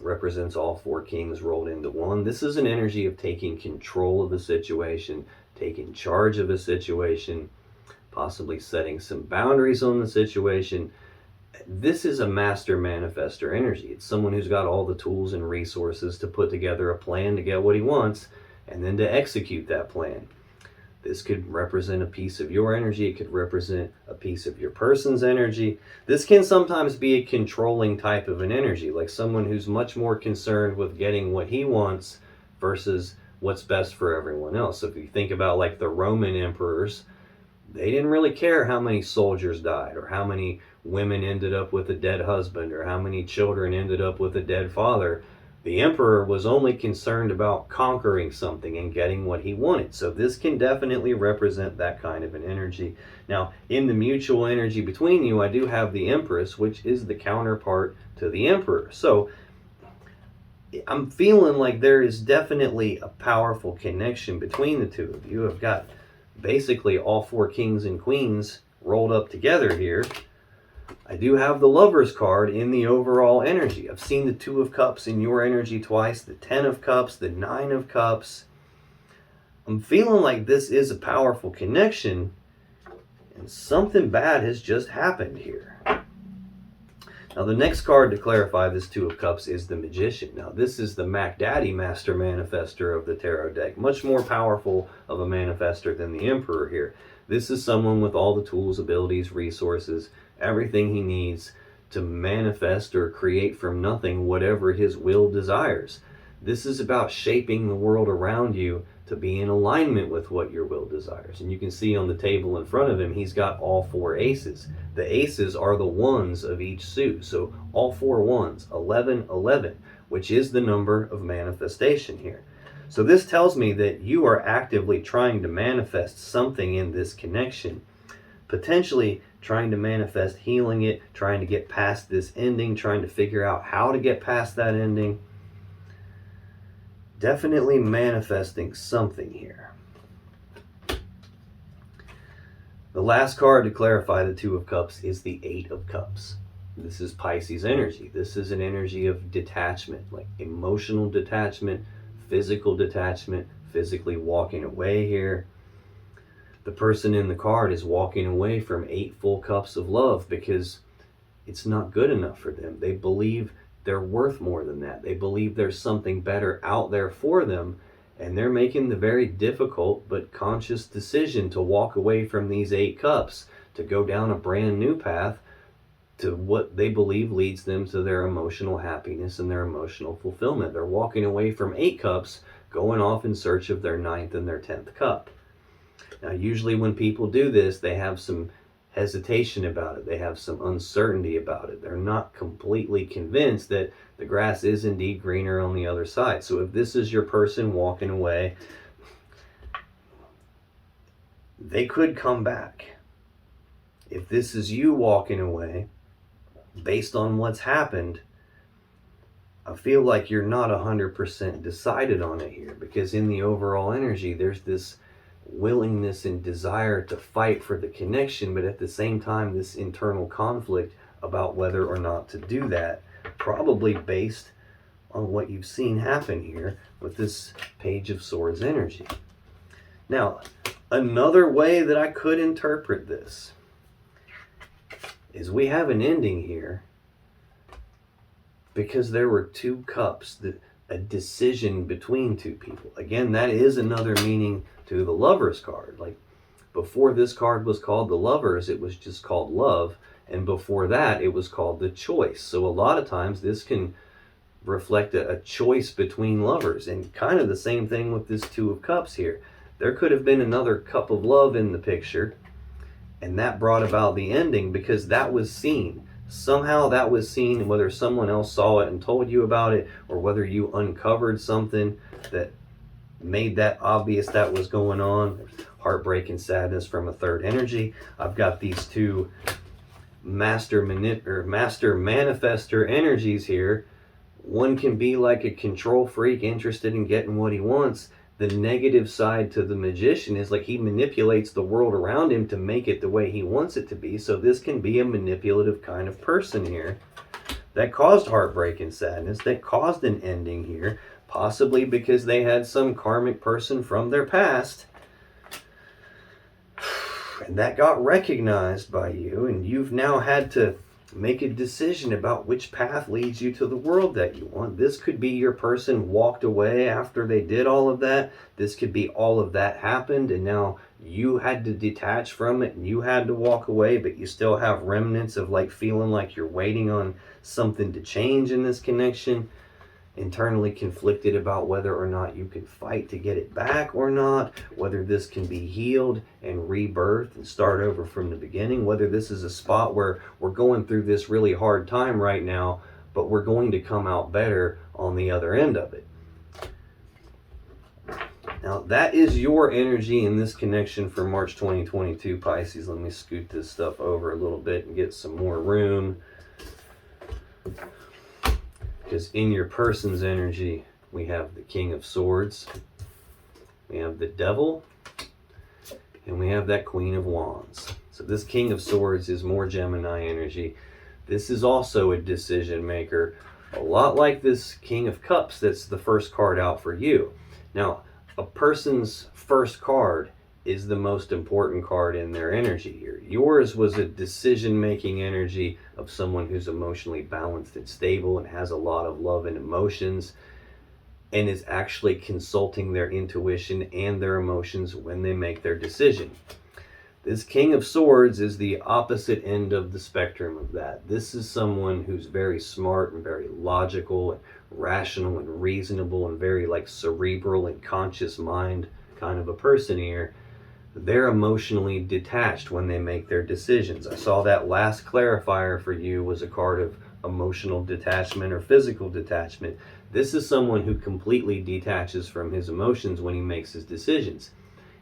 Represents all 4 kings rolled into one. This is an energy of taking control of the situation, taking charge of a situation, possibly setting some boundaries on the situation. This is a master manifestor energy. It's someone who's got all the tools and resources to put together a plan to get what he wants and then to execute that plan. This could represent a piece of your energy. It could represent a piece of your person's energy. This can sometimes be a controlling type of an energy, like someone who's much more concerned with getting what he wants versus what's best for everyone else. So if you think about like the Roman emperors, they didn't really care how many soldiers died or how many women ended up with a dead husband or how many children ended up with a dead father. The emperor was only concerned about conquering something and getting what he wanted. So this can definitely represent that kind of an energy. Now, in the mutual energy between you, I do have the Empress, which is the counterpart to the Emperor. So I'm feeling like there is definitely a powerful connection between the two of you. I've got basically all 4 kings and queens rolled up together here. I do have the Lovers card in the overall energy. I've seen the 2 of Cups in your energy twice, the 10 of Cups, the 9 of Cups. I'm feeling like this is a powerful connection and something bad has just happened here. Now the next card to clarify this Two of Cups is the Magician. Now this is the Mac Daddy Master Manifester of the tarot deck. Much more powerful of a manifester than the Emperor here. This is someone with all the tools, abilities, resources, everything he needs to manifest or create from nothing whatever his will desires. This is about shaping the world around you to be in alignment with what your will desires. And you can see on the table in front of him, he's got all 4 aces. The aces are the ones of each suit. So all 4 ones, 11, 11, which is the number of manifestation here. So this tells me that you are actively trying to manifest something in this connection. Potentially trying to manifest healing it, trying to get past this ending, trying to figure out how to get past that ending. Definitely manifesting something here. The last card to clarify the Two of Cups is the Eight of Cups. This is Pisces energy. This is an energy of detachment, like emotional detachment, physical detachment, physically walking away here. The person in the card is walking away from 8 full cups of love because it's not good enough for them. They believe they're worth more than that. They believe there's something better out there for them, and they're making the very difficult but conscious decision to walk away from these 8 cups to go down a brand new path to what they believe leads them to their emotional happiness and their emotional fulfillment. They're walking away from 8 cups, going off in search of their 9th and their 10th cup. Now, usually when people do this, they have some hesitation about it. They have some uncertainty about it. They're not completely convinced that the grass is indeed greener on the other side. So if this is your person walking away, they could come back. If this is you walking away, based on what's happened, I feel like you're not 100% decided on it here, because in the overall energy, there's this willingness and desire to fight for the connection, but at the same time this internal conflict about whether or not to do that, probably based on what you've seen happen here with this Page of Swords energy. Now, another way that I could interpret this is we have an ending here because there were 2 cups, a decision between 2 people. Again, that is another meaning to the Lovers card. Like, before this card was called the Lovers, it was just called Love, and before that it was called the Choice. So a lot of times this can reflect a choice between lovers, and kind of the same thing with this Two of Cups here. There could have been another cup of love in the picture, and that brought about the ending because that was seen. Somehow that was seen, whether someone else saw it and told you about it, or whether you uncovered something that made that obvious that was going on. Heartbreak and sadness from a third energy. I've got these 2 master manifester energies here. One can be like a control freak, interested in getting what he wants. The negative side to the Magician is like he manipulates the world around him to make it the way he wants it to be. So this can be a manipulative kind of person here that caused heartbreak and sadness, that caused an ending here, possibly because they had some karmic person from their past, and that got recognized by you, and you've now had to make a decision about which path leads you to the world that you want. This could be your person walked away after they did all of that. This could be all of that happened, and now you had to detach from it, and you had to walk away, but you still have remnants of like feeling like you're waiting on something to change in this connection. Internally conflicted about whether or not you can fight to get it back or not, whether this can be healed and rebirthed and start over from the beginning, whether this is a spot where we're going through this really hard time right now, but we're going to come out better on the other end of it. Now, that is your energy in this connection for March 2022, Pisces. Let me scoot this stuff over a little bit and get some more room. Because in your person's energy, we have the King of Swords, we have the Devil, and we have that Queen of Wands. So this King of Swords is more Gemini energy. This is also a decision maker, a lot like this King of Cups that's the first card out for you. Now, a person's first card is the most important card in their energy here. Yours was a decision-making energy of someone who's emotionally balanced and stable and has a lot of love and emotions, and is actually consulting their intuition and their emotions when they make their decision. This King of Swords is the opposite end of the spectrum of that. This is someone who's very smart and very logical and rational and reasonable and very like cerebral and conscious mind kind of a person here. They're emotionally detached when they make their decisions. I saw that last clarifier for you was a card of emotional detachment or physical detachment. This is someone who completely detaches from his emotions when he makes his decisions.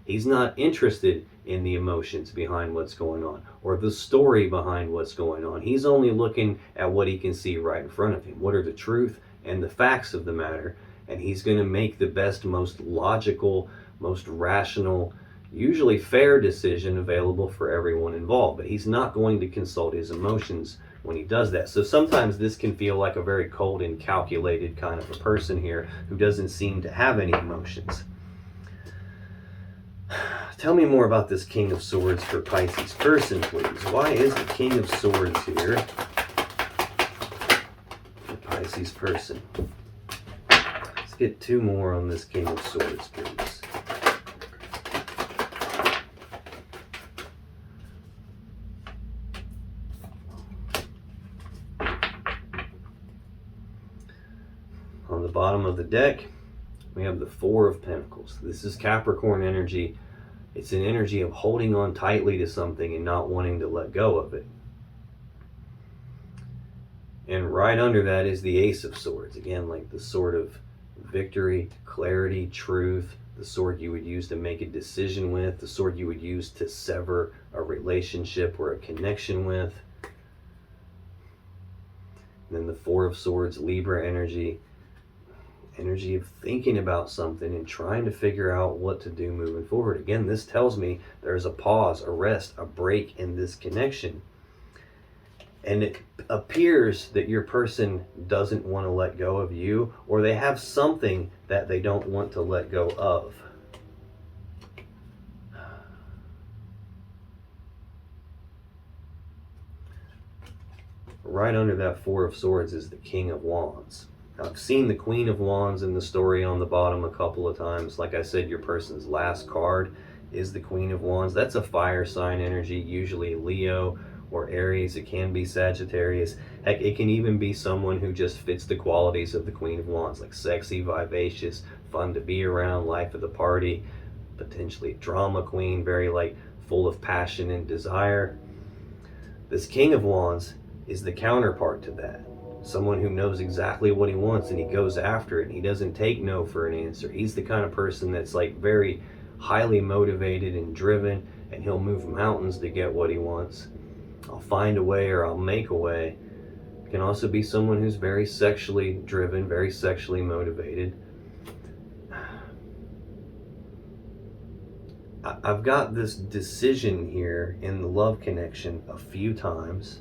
He's not interested in the emotions behind what's going on or the story behind what's going on. He's only looking at what he can see right in front of him. What are the truth and the facts of the matter? And he's going to make the best, most logical, most rational, usually fair decision available for everyone involved. But he's not going to consult his emotions when he does that. So sometimes this can feel like a very cold and calculated kind of a person here who doesn't seem to have any emotions. Tell me more about this King of Swords for Pisces person, please. Why is the King of Swords here for Pisces person? Let's get two more on this King of Swords, please. On the bottom of the deck, we have the Four of Pentacles. This is Capricorn energy. It's an energy of holding on tightly to something and not wanting to let go of it. And right under that is the Ace of Swords. Again, like the sword of victory, clarity, truth, the sword you would use to make a decision with, the sword you would use to sever a relationship or a connection with. And then the Four of Swords, Libra energy of thinking about something and trying to figure out what to do moving forward. Again, this tells me there's a pause, a rest, a break in this connection. And it appears that your person doesn't want to let go of you, or they have something that they don't want to let go of. Right under that Four of Swords is the King of Wands. Now, I've seen the Queen of Wands in the story on the bottom a couple of times. Like I said, your person's last card is the Queen of Wands. That's a fire sign energy, usually Leo or Aries. It can be Sagittarius. Heck, it can even be someone who just fits the qualities of the Queen of Wands, like sexy, vivacious, fun to be around, life of the party, potentially drama queen, very like full of passion and desire. This King of Wands is the counterpart to that. Someone who knows exactly what he wants and he goes after it. He doesn't take no for an answer. He's the kind of person that's like very highly motivated and driven, and he'll move mountains to get what he wants. I'll find a way or I'll make a way. It can also be someone who's very sexually driven, very sexually motivated. I've got this decision here in the love connection a few times.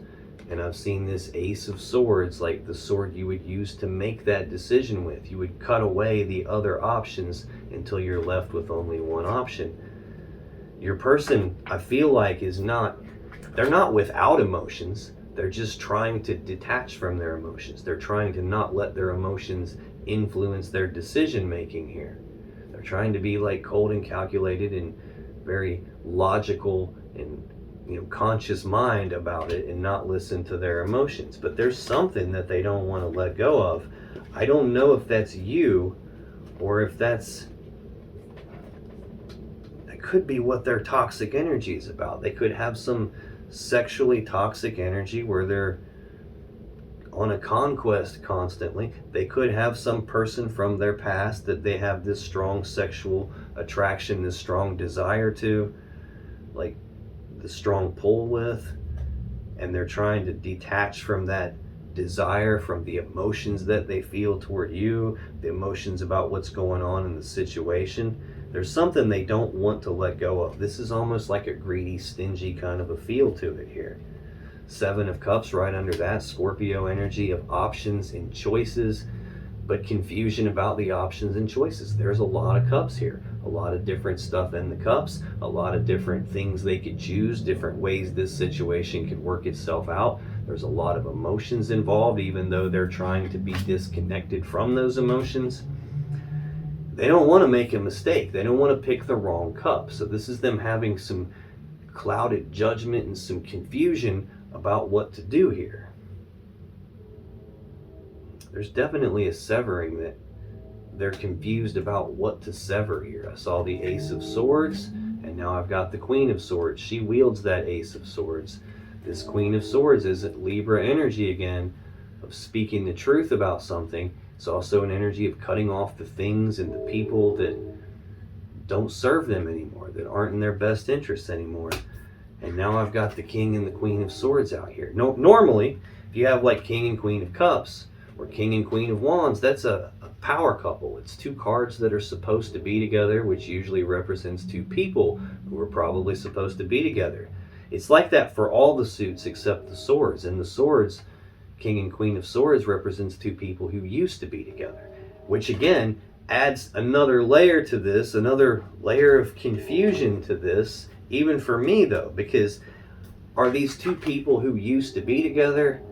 And I've seen this Ace of Swords, like the sword you would use to make that decision with. You would cut away the other options until you're left with only one option. Your person, I feel like, they're not without emotions. They're just trying to detach from their emotions. They're trying to not let their emotions influence their decision making here. They're trying to be like cold and calculated and very logical and conscious mind about it and not listen to their emotions. But there's something that they don't want to let go of. I don't know if that's you or if that could be what their toxic energy is about. They could have some sexually toxic energy where they're on a conquest constantly. They could have some person from their past that they have this strong sexual attraction, this strong desire to, like the strong pull with, and they're trying to detach from that desire, from the emotions that they feel toward you, the emotions about what's going on in the situation. There's something they don't want to let go of. This is almost like a greedy, stingy kind of a feel to it here. Seven of Cups right under that, Scorpio energy of options and choices. but confusion about the options and choices. There's a lot of cups here, a lot of different stuff in the cups, a lot of different things they could choose, different ways this situation could work itself out. There's a lot of emotions involved, even though they're trying to be disconnected from those emotions. They don't want to make a mistake. They don't want to pick the wrong cup. So this is them having some clouded judgment and some confusion about what to do here. There's definitely a severing that they're confused about what to sever here. I saw the Ace of Swords, and now I've got the Queen of Swords. She wields that Ace of Swords. This Queen of Swords is Libra energy again, of speaking the truth about something. It's also an energy of cutting off the things and the people that don't serve them anymore, that aren't in their best interests anymore. And now I've got the King and the Queen of Swords out here. Normally, if you have like King and Queen of Cups, or King and Queen of Wands, that's a power couple. It's two cards that are supposed to be together, which usually represents two people who are probably supposed to be together. It's like that for all the suits except the Swords. And the Swords, King and Queen of Swords, represents two people who used to be together, which again adds another layer to this, another layer of confusion to this, even for me though, because are these two people who used to be together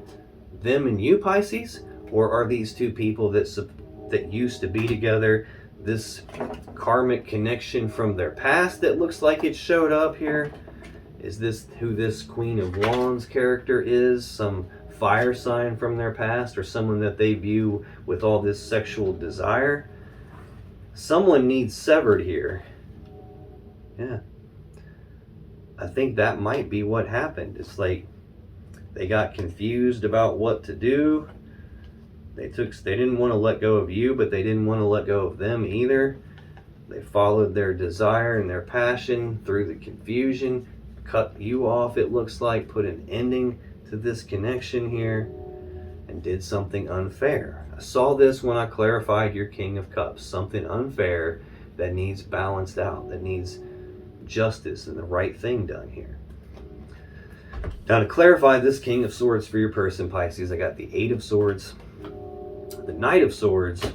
them and you, Pisces? Or are these two people that used to be together, this karmic connection from their past that looks like it showed up here? Is this who this Queen of Wands character is? Some fire sign from their past, or someone that they view with all this sexual desire? Someone needs severed here. Yeah. I think that might be what happened. It's like they got confused about what to do. They didn't want to let go of you, but they didn't want to let go of them either. They followed their desire and their passion through the confusion, cut you off, it looks like, put an ending to this connection here, and did something unfair. I saw this when I clarified your King of Cups. Something unfair that needs balanced out, that needs justice and the right thing done here. Now to clarify this King of Swords for your person, Pisces, I got the Eight of Swords, the Knight of Swords,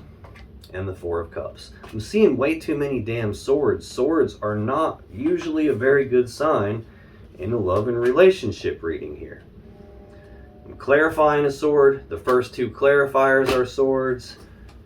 and the Four of Cups. I'm seeing way too many damn swords. Swords are not usually a very good sign in a love and relationship reading here. I'm clarifying a sword. The first two clarifiers are swords.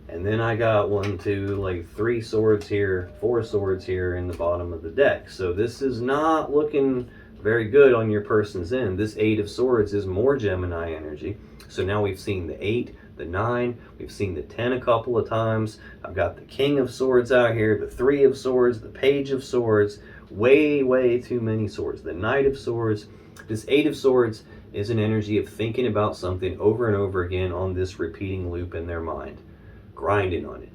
And then I got 3 swords here, 4 swords here in the bottom of the deck. So this is not looking very good on your person's end. This Eight of Swords is more Gemini energy. So now we've seen the 8, the 9, we've seen the 10 a couple of times. I've got the King of Swords out here, the 3 of Swords, the Page of Swords. Way too many swords. The Knight of Swords. This Eight of Swords is an energy of thinking about something over and over again on this repeating loop in their mind. Grinding on it.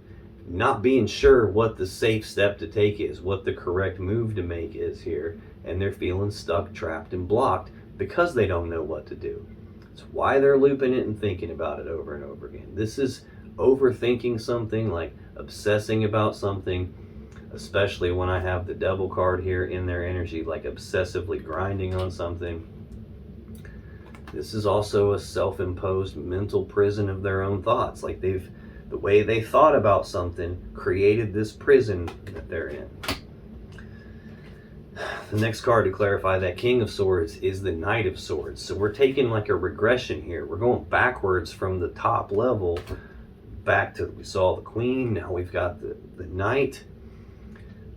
Not being sure what the safe step to take is, what the correct move to make is here. And they're feeling stuck, trapped, and blocked because they don't know what to do. It's why they're looping it and thinking about it over and over again. This is overthinking something, like obsessing about something, especially when I have the Devil card here in their energy, like obsessively grinding on something. This is also a self-imposed mental prison of their own thoughts. Like the way they thought about something created this prison that they're in. The next card to clarify that King of Swords is the Knight of Swords. So we're taking like a regression here. We're going backwards from the top level back to, we saw the Queen, now we've got the Knight.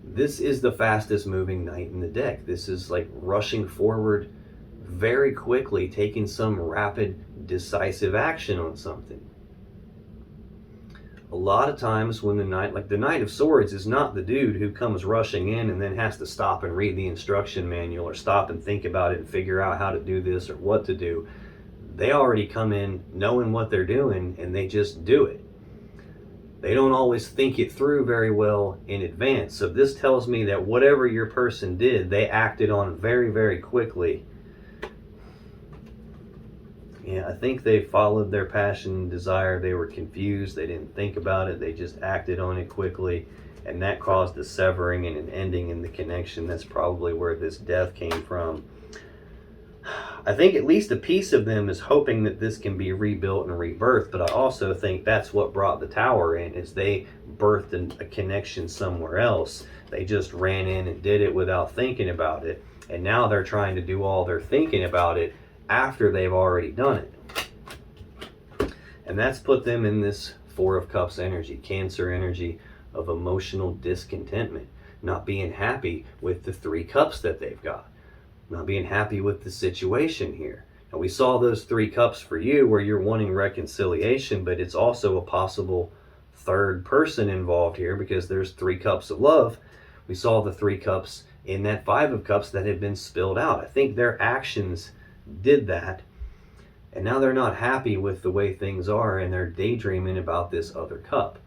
This is the fastest moving Knight in the deck. This is like rushing forward very quickly, taking some rapid, decisive action on something. A lot of times when the Knight of Swords is not the dude who comes rushing in and then has to stop and read the instruction manual or stop and think about it and figure out how to do this or what to do. They already come in knowing what they're doing and they just do it. They don't always think it through very well in advance. So this tells me that whatever your person did, they acted on very quickly. Yeah, I think they followed their passion and desire. They were confused. They didn't think about it. They just acted on it quickly. And that caused a severing and an ending in the connection. That's probably where this death came from. I think at least a piece of them is hoping that this can be rebuilt and rebirthed, but I also think that's what brought the Tower in, is they birthed a connection somewhere else. They just ran in and did it without thinking about it, and now they're trying to do all their thinking about it after they've already done it. And that's put them in this Four of Cups energy, Cancer energy of emotional discontentment, not being happy with the 3 cups that they've got. Not being happy with the situation here. Now, we saw those 3 cups for you where you're wanting reconciliation, but it's also a possible third person involved here because there's 3 cups of love. We saw the 3 cups in that 5 of Cups that had been spilled out. I think their actions did that, and now they're not happy with the way things are, and they're daydreaming about this other cup,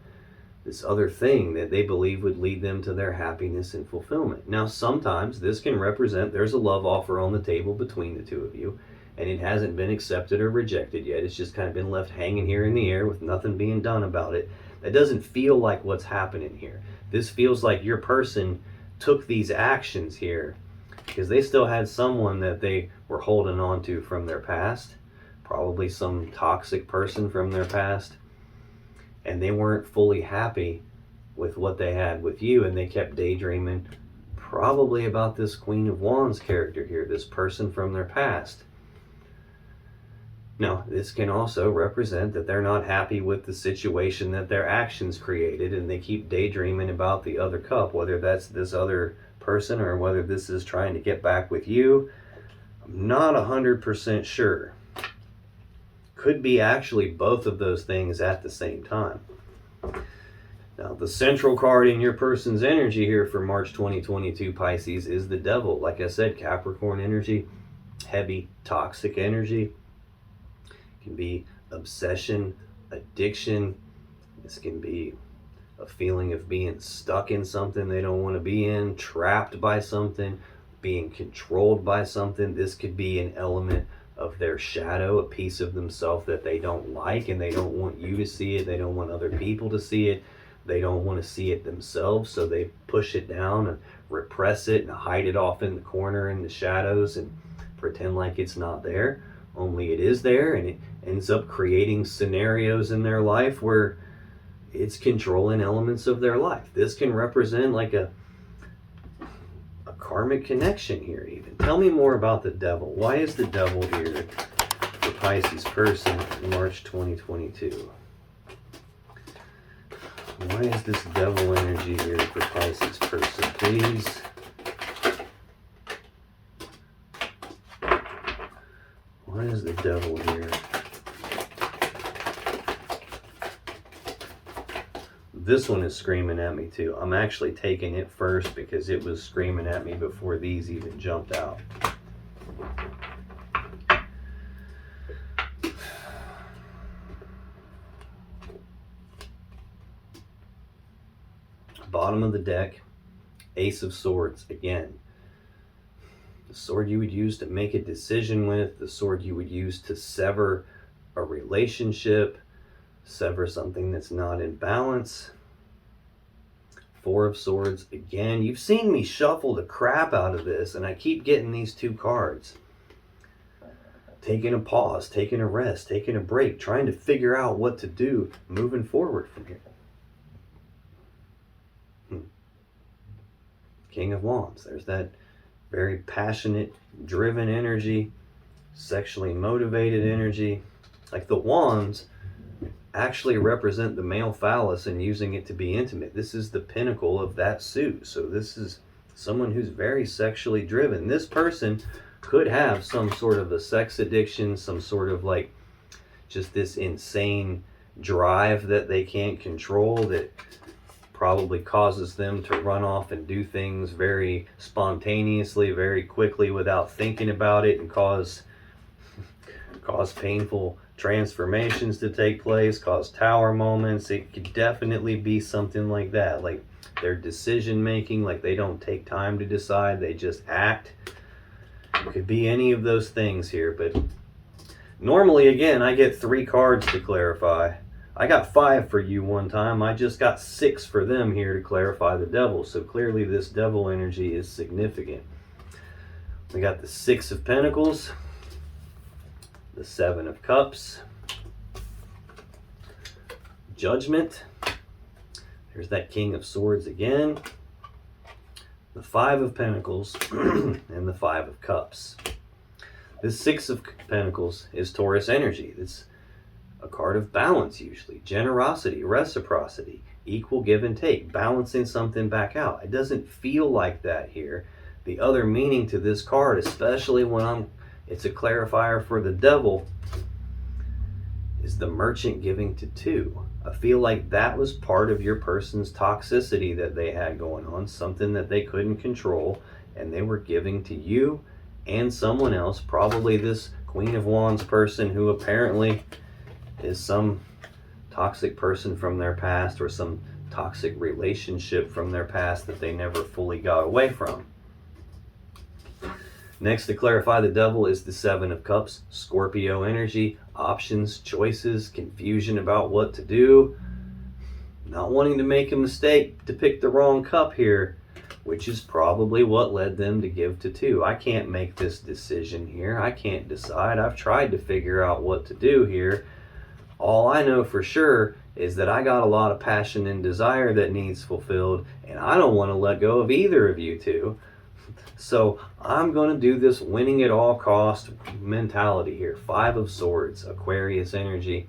this other thing that they believe would lead them to their happiness and fulfillment. Now, sometimes this can represent there's a love offer on the table between the 2 of you, and it hasn't been accepted or rejected yet. It's just kind of been left hanging here in the air with nothing being done about it. That doesn't feel like what's happening here. This feels like your person took these actions here because they still had someone that they were holding on to from their past, probably some toxic person from their past, and they weren't fully happy with what they had with you, and they kept daydreaming probably about this Queen of Wands character here, this person from their past. Now, this can also represent that they're not happy with the situation that their actions created, and they keep daydreaming about the other cup, whether that's this other person or whether this is trying to get back with you. I'm not 100% sure. Could be actually both of those things at the same time. Now, the central card in your person's energy here for March 2022, Pisces, is the Devil. Like I said, Capricorn energy, heavy, toxic energy. It can be obsession, addiction. This can be a feeling of being stuck in something they don't want to be in, trapped by something, being controlled by something. This could be an element of their shadow, a piece of themselves that they don't like, and they don't want you to see it. They don't want other people to see it. They don't want to see it themselves, so they push it down and repress it and hide it off in the corner in the shadows and pretend like it's not there. Only it is there, and it ends up creating scenarios in their life where it's controlling elements of their life. This can represent like a karmic connection here even. Tell me more about the Devil. Why is the Devil here for Pisces person in March 2022? Why is this Devil energy here for Pisces person, please? Why is the Devil here? This one is screaming at me too. I'm actually taking it first because it was screaming at me before these even jumped out. Bottom of the deck, Ace of Swords again. The sword you would use to make a decision with, the sword you would use to sever a relationship, sever something that's not in balance. Four of Swords again. You've seen me shuffle the crap out of this, and I keep getting these 2 cards. Taking a pause, taking a rest, taking a break, trying to figure out what to do moving forward from here. King of Wands. There's that very passionate, driven energy, sexually motivated energy. Like the Wands actually represent the male phallus and using it to be intimate. This is the pinnacle of that suit. So this is someone who's very sexually driven. This person could have some sort of a sex addiction, some sort of like just this insane drive that they can't control that probably causes them to run off and do things very spontaneously, very quickly without thinking about it, and cause painful transformations to take place, cause tower moments. It could definitely be something like that, like their decision making, like they don't take time to decide, they just act. It could be any of those things here, but normally, again, I get 3 cards to clarify. I got 5 for you one time. I just got 6 for them here to clarify the Devil. So clearly this Devil energy is significant. We got the 6 of Pentacles. the Seven of Cups, Judgment. There's that King of Swords again, the Five of Pentacles, and the Five of Cups. This Six of Pentacles is Taurus energy. It's a card of balance usually, generosity, reciprocity, equal give and take, balancing something back out. It doesn't feel like that here. The other meaning to this card, especially when it's a clarifier for the Devil, is the Merchant giving to two. I feel like that was part of your person's toxicity that they had going on, something that they couldn't control, and they were giving to you and someone else, probably this Queen of Wands person who apparently is some toxic person from their past or some toxic relationship from their past that they never fully got away from. Next, to clarify the Devil, is the Seven of Cups, Scorpio energy, options, choices, confusion about what to do, not wanting to make a mistake to pick the wrong cup here, which is probably what led them to give to two. I can't make this decision here. I can't decide. I've tried to figure out what to do here. All I know for sure is that I got a lot of passion and desire that needs fulfilled, and I don't want to let go of either of you two. So I'm going to do this winning at all cost mentality here. Five of Swords, Aquarius energy.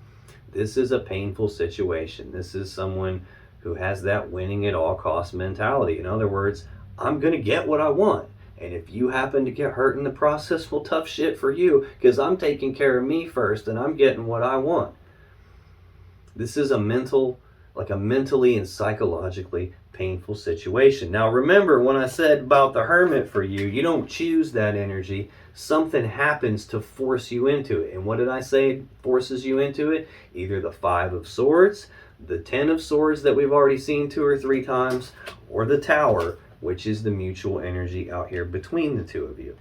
This is a painful situation. This is someone who has that winning at all cost mentality. In other words, I'm going to get what I want. And if you happen to get hurt in the process, well, tough shit for you, because I'm taking care of me first and I'm getting what I want. This is a mentally and psychologically painful situation. Now remember, when I said about the Hermit for you, you don't choose that energy. Something happens to force you into it. And what did I say forces you into it? Either the Five of Swords, the Ten of Swords that we've already seen 2 or 3 times, or the Tower, which is the mutual energy out here between the two of you.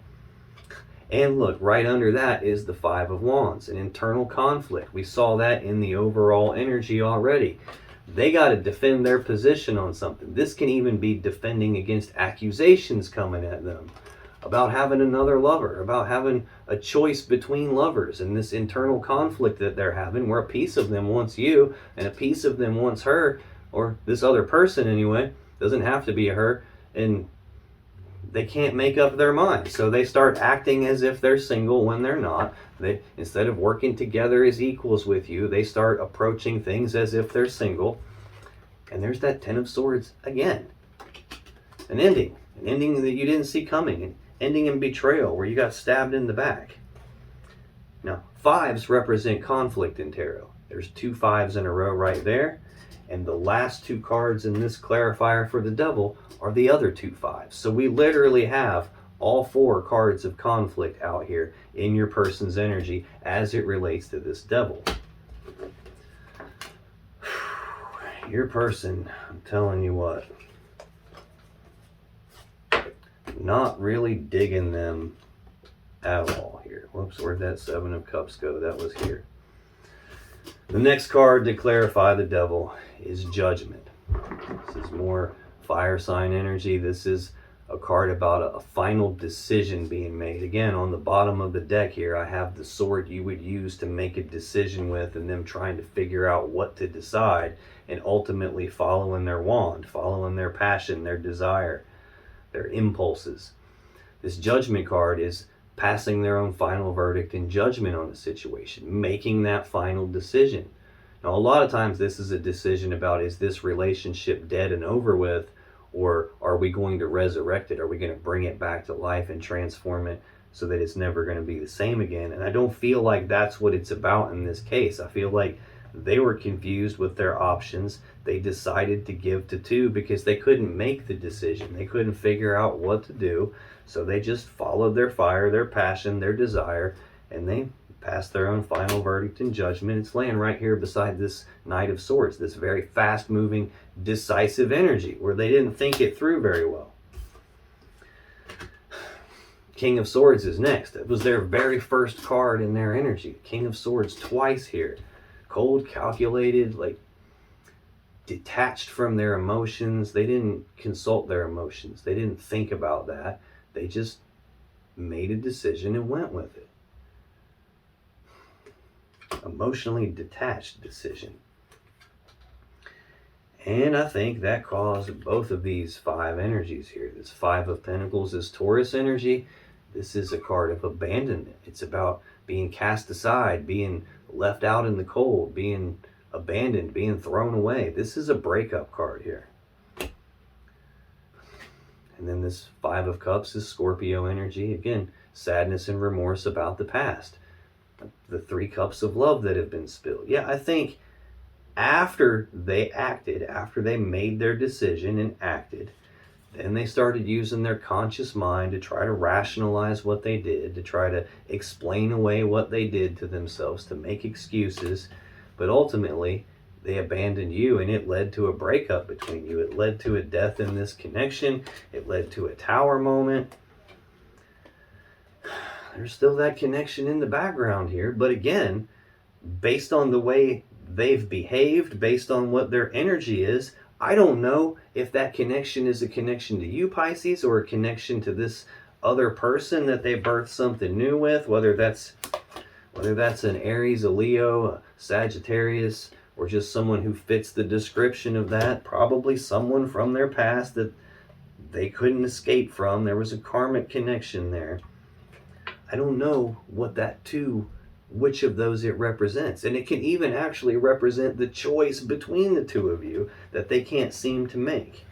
And look, right under that is the Five of Wands, an internal conflict. We saw that in the overall energy already. They got to defend their position on something. This can even be defending against accusations coming at them about having another lover, about having a choice between lovers, and this internal conflict that they're having where a piece of them wants you and a piece of them wants her, or this other person anyway. Doesn't have to be her, and they can't make up their mind. So they start acting as if they're single when they're not. They, instead of working together as equals with you, they start approaching things as if they're single. And there's that Ten of Swords again. An ending that you didn't see coming, an ending in betrayal where you got stabbed in the back. Now, fives represent conflict in tarot. There's 2 fives in a row right there. And the last 2 cards in this clarifier for the Devil are the other 2 fives. So we literally have all 4 cards of conflict out here in your person's energy as it relates to this Devil. Your person, I'm telling you what, not really digging them at all here. Whoops, where'd that Seven of Cups go? That was here. The next card to clarify the Devil is Judgment. This is more fire sign energy. This is a card about a final decision being made. Again, on the bottom of the deck here, I have the sword you would use to make a decision with, and them trying to figure out what to decide, and ultimately following their wand, following their passion, their desire, their impulses. This Judgment card is passing their own final verdict and judgment on the situation, making that final decision. Now, a lot of times this is a decision about, is this relationship dead and over with, or are we going to resurrect it? Are we going to bring it back to life and transform it so that it's never going to be the same again? And I don't feel like that's what it's about in this case. I feel like they were confused with their options. They decided to give to two because they couldn't make the decision. They couldn't figure out what to do. So they just followed their fire, their passion, their desire, and they passed their own final verdict and judgment. It's laying right here beside this Knight of Swords, this very fast-moving, decisive energy where they didn't think it through very well. King of Swords is next. It was their very first card in their energy. King of Swords twice here. Cold, calculated, like detached from their emotions. They didn't consult their emotions. They didn't think about that. They just made a decision and went with it. emotionally detached decision. And I think that caused both of these 5 energies here. This 5 of Pentacles is Taurus energy. This is a card of abandonment. It's about being cast aside, being left out in the cold, being abandoned, being thrown away. This is a breakup card here. And then this 5 of Cups is Scorpio energy. Again, sadness and remorse about the past. The 3 cups of love that have been spilled. Yeah, I think after they acted, after they made their decision and acted, then they started using their conscious mind to try to rationalize what they did, to try to explain away what they did to themselves, to make excuses. But ultimately, they abandoned you, and it led to a breakup between you. It led to a death in this connection. It led to a tower moment. There's still that connection in the background here. But again, based on the way they've behaved, based on what their energy is, I don't know if that connection is a connection to you, Pisces, or a connection to this other person that they birthed something new with, whether that's an Aries, a Leo, a Sagittarius, or just someone who fits the description of that. Probably someone from their past that they couldn't escape from. There was a karmic connection there. I don't know which of those it represents. And it can even actually represent the choice between the 2 of you that they can't seem to make.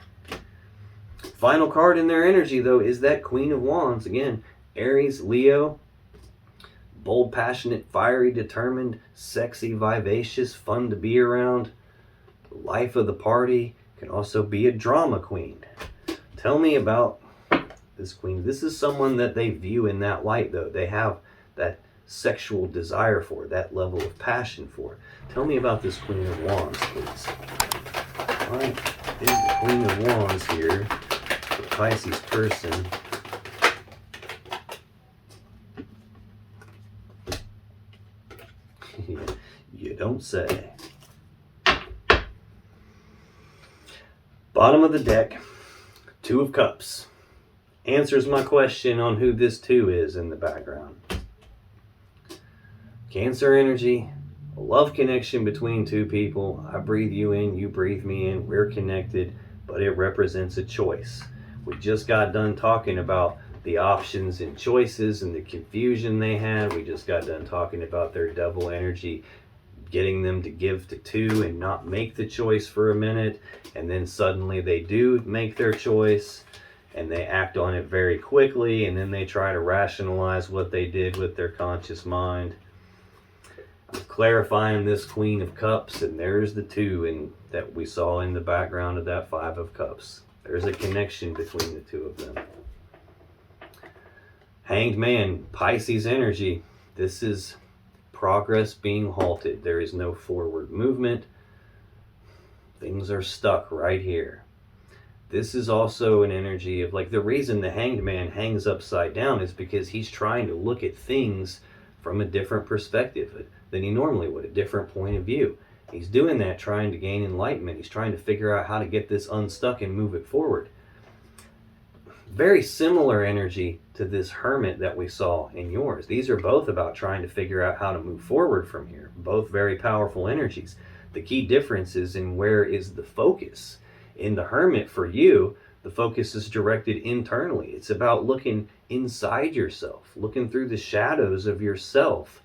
Final card in their energy, though, is that Queen of Wands. Again, Aries, Leo, bold, passionate, fiery, determined, sexy, vivacious, fun to be around, life of the party. Can also be a drama queen. Tell me about this queen. This is someone that they view in that light, though. They have that sexual desire for, that level of passion for. Tell me about this Queen of Wands, please. Why is the Queen of Wands here, the Pisces person? You don't say. Bottom of the deck, 2 of Cups. Answers my question on who this 2 is in the background. Cancer energy, a love connection between 2 people. I breathe you in, you breathe me in, we're connected, but it represents a choice. We just got done talking about the options and choices and the confusion they had. We just got done talking about their devil energy, getting them to give to 2 and not make the choice for a minute, and then suddenly they do make their choice and they act on it very quickly, and then they try to rationalize what they did with their conscious mind. Clarifying this Queen of Cups, and there's the 2 that we saw in the background of that 5 of Cups. There's a connection between the 2 of them. Hanged Man, Pisces energy. This is progress being halted. There is no forward movement. Things are stuck right here. This is also an energy of, like, the reason the Hanged Man hangs upside down is because he's trying to look at things from a different perspective than he normally would, a different point of view. He's doing that trying to gain enlightenment. He's trying to figure out how to get this unstuck and move it forward. Very similar energy to this Hermit that we saw in yours. These are both about trying to figure out how to move forward from here. Both very powerful energies. The key difference is in where is the focus. In the Hermit, for you, the focus is directed internally. It's about looking inside yourself, looking through the shadows of yourself,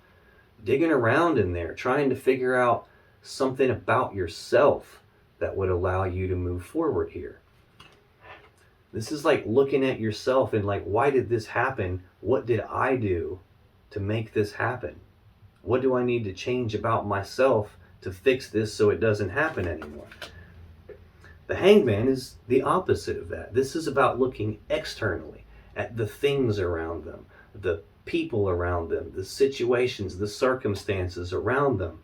digging around in there, trying to figure out something about yourself that would allow you to move forward here. This is like looking at yourself and like, why did this happen? What did I do to make this happen? What do I need to change about myself to fix this so it doesn't happen anymore? The Hanged Man is the opposite of that. This is about looking externally at the things around them, the people around them, the situations, the circumstances around them.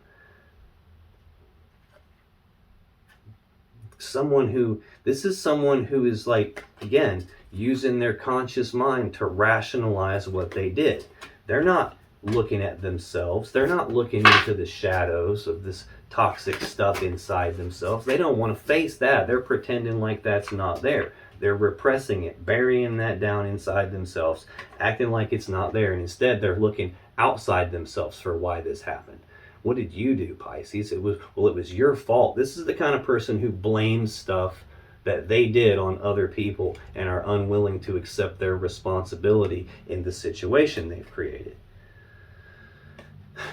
This is someone who is, like, again, using their conscious mind to rationalize what they did. They're not looking at themselves. They're not looking into the shadows of this toxic stuff inside themselves. They don't want to face that. They're pretending like that's not there. They're repressing it, burying that down inside themselves, acting like it's not there. And instead, they're looking outside themselves for why this happened. What did you do, Pisces? It was your fault. This is the kind of person who blames stuff that they did on other people and are unwilling to accept their responsibility in the situation they've created.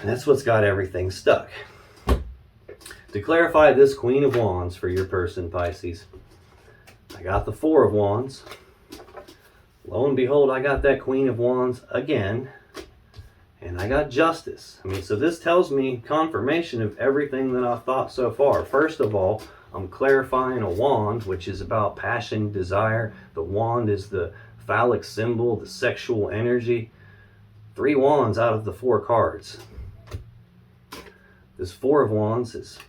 That's what's got everything stuck. To clarify this Queen of Wands for your person, Pisces, I got the Four of Wands. Lo and behold, I got that Queen of Wands again. And I got Justice. I mean, so this tells me confirmation of everything that I've thought so far. First of all, I'm clarifying a wand, which is about passion, desire. The wand is the phallic symbol, the sexual energy. 3 wands out of the 4 cards. This Four of Wands is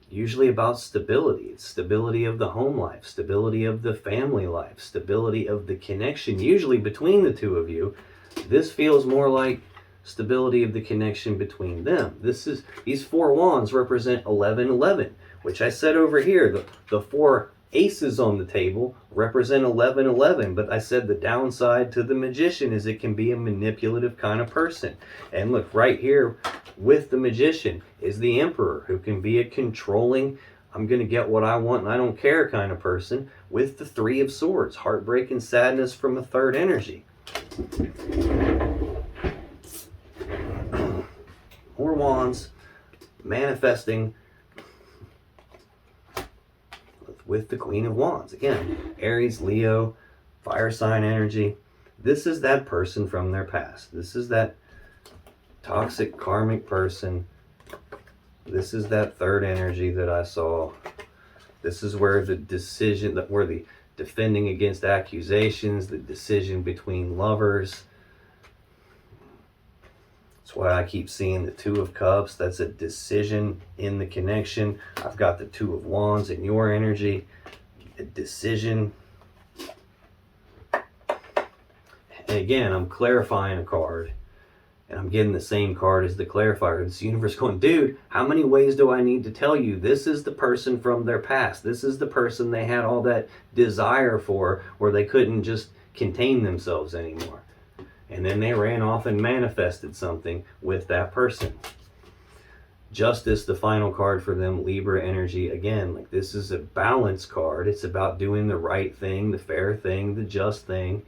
usually about stability. It's stability of the home life, stability of the family life, stability of the connection, usually between the two of you. This feels more like stability of the connection between them. These 4 wands represent 1111, which I said over here, the 4 aces on the table represent 1111, but I said the downside to the Magician is it can be a manipulative kind of person. And look, right here with the Magician is the Emperor, who can be a controlling, I'm going to get what I want and I don't care kind of person, with the 3 of Swords, heartbreak and sadness from a 3rd energy. More wands, manifesting with the Queen of Wands. Again, Aries, Leo, fire sign energy. This is that person from their past. This is that toxic karmic person. This is that 3rd energy that I saw. This is where the decision, where the defending against accusations, the decision between lovers. That's why I keep seeing the 2 of Cups. That's a decision in the connection. I've got the 2 of Wands in your energy. A decision. And again, I'm clarifying a card. And I'm getting the same card as the clarifier. This universe going, dude, how many ways do I need to tell you? This is the person from their past. This is the person they had all that desire for, where they couldn't just contain themselves anymore. And then they ran off and manifested something with that person. Justice, the final card for them, Libra energy. Again, like this is a balance card. It's about doing the right thing, the fair thing, the just thing.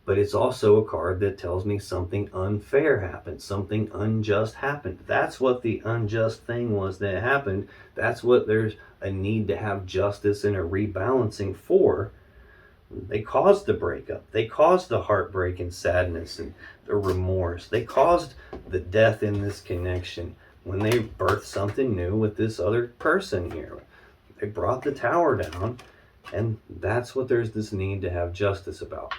But it's also a card that tells me something unfair happened, something unjust happened. That's what the unjust thing was that happened. That's what there's a need to have justice and a rebalancing for. They caused the breakup. They caused the heartbreak and sadness and the remorse. They caused the death in this connection when they birthed something new with this other person here. They brought the tower down, and that's what there's this need to have justice about.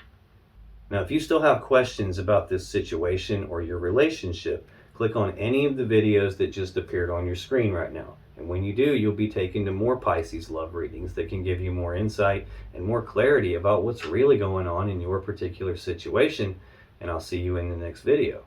Now, if you still have questions about this situation or your relationship, click on any of the videos that just appeared on your screen right now. And when you do, you'll be taken to more Pisces love readings that can give you more insight and more clarity about what's really going on in your particular situation. And I'll see you in the next video.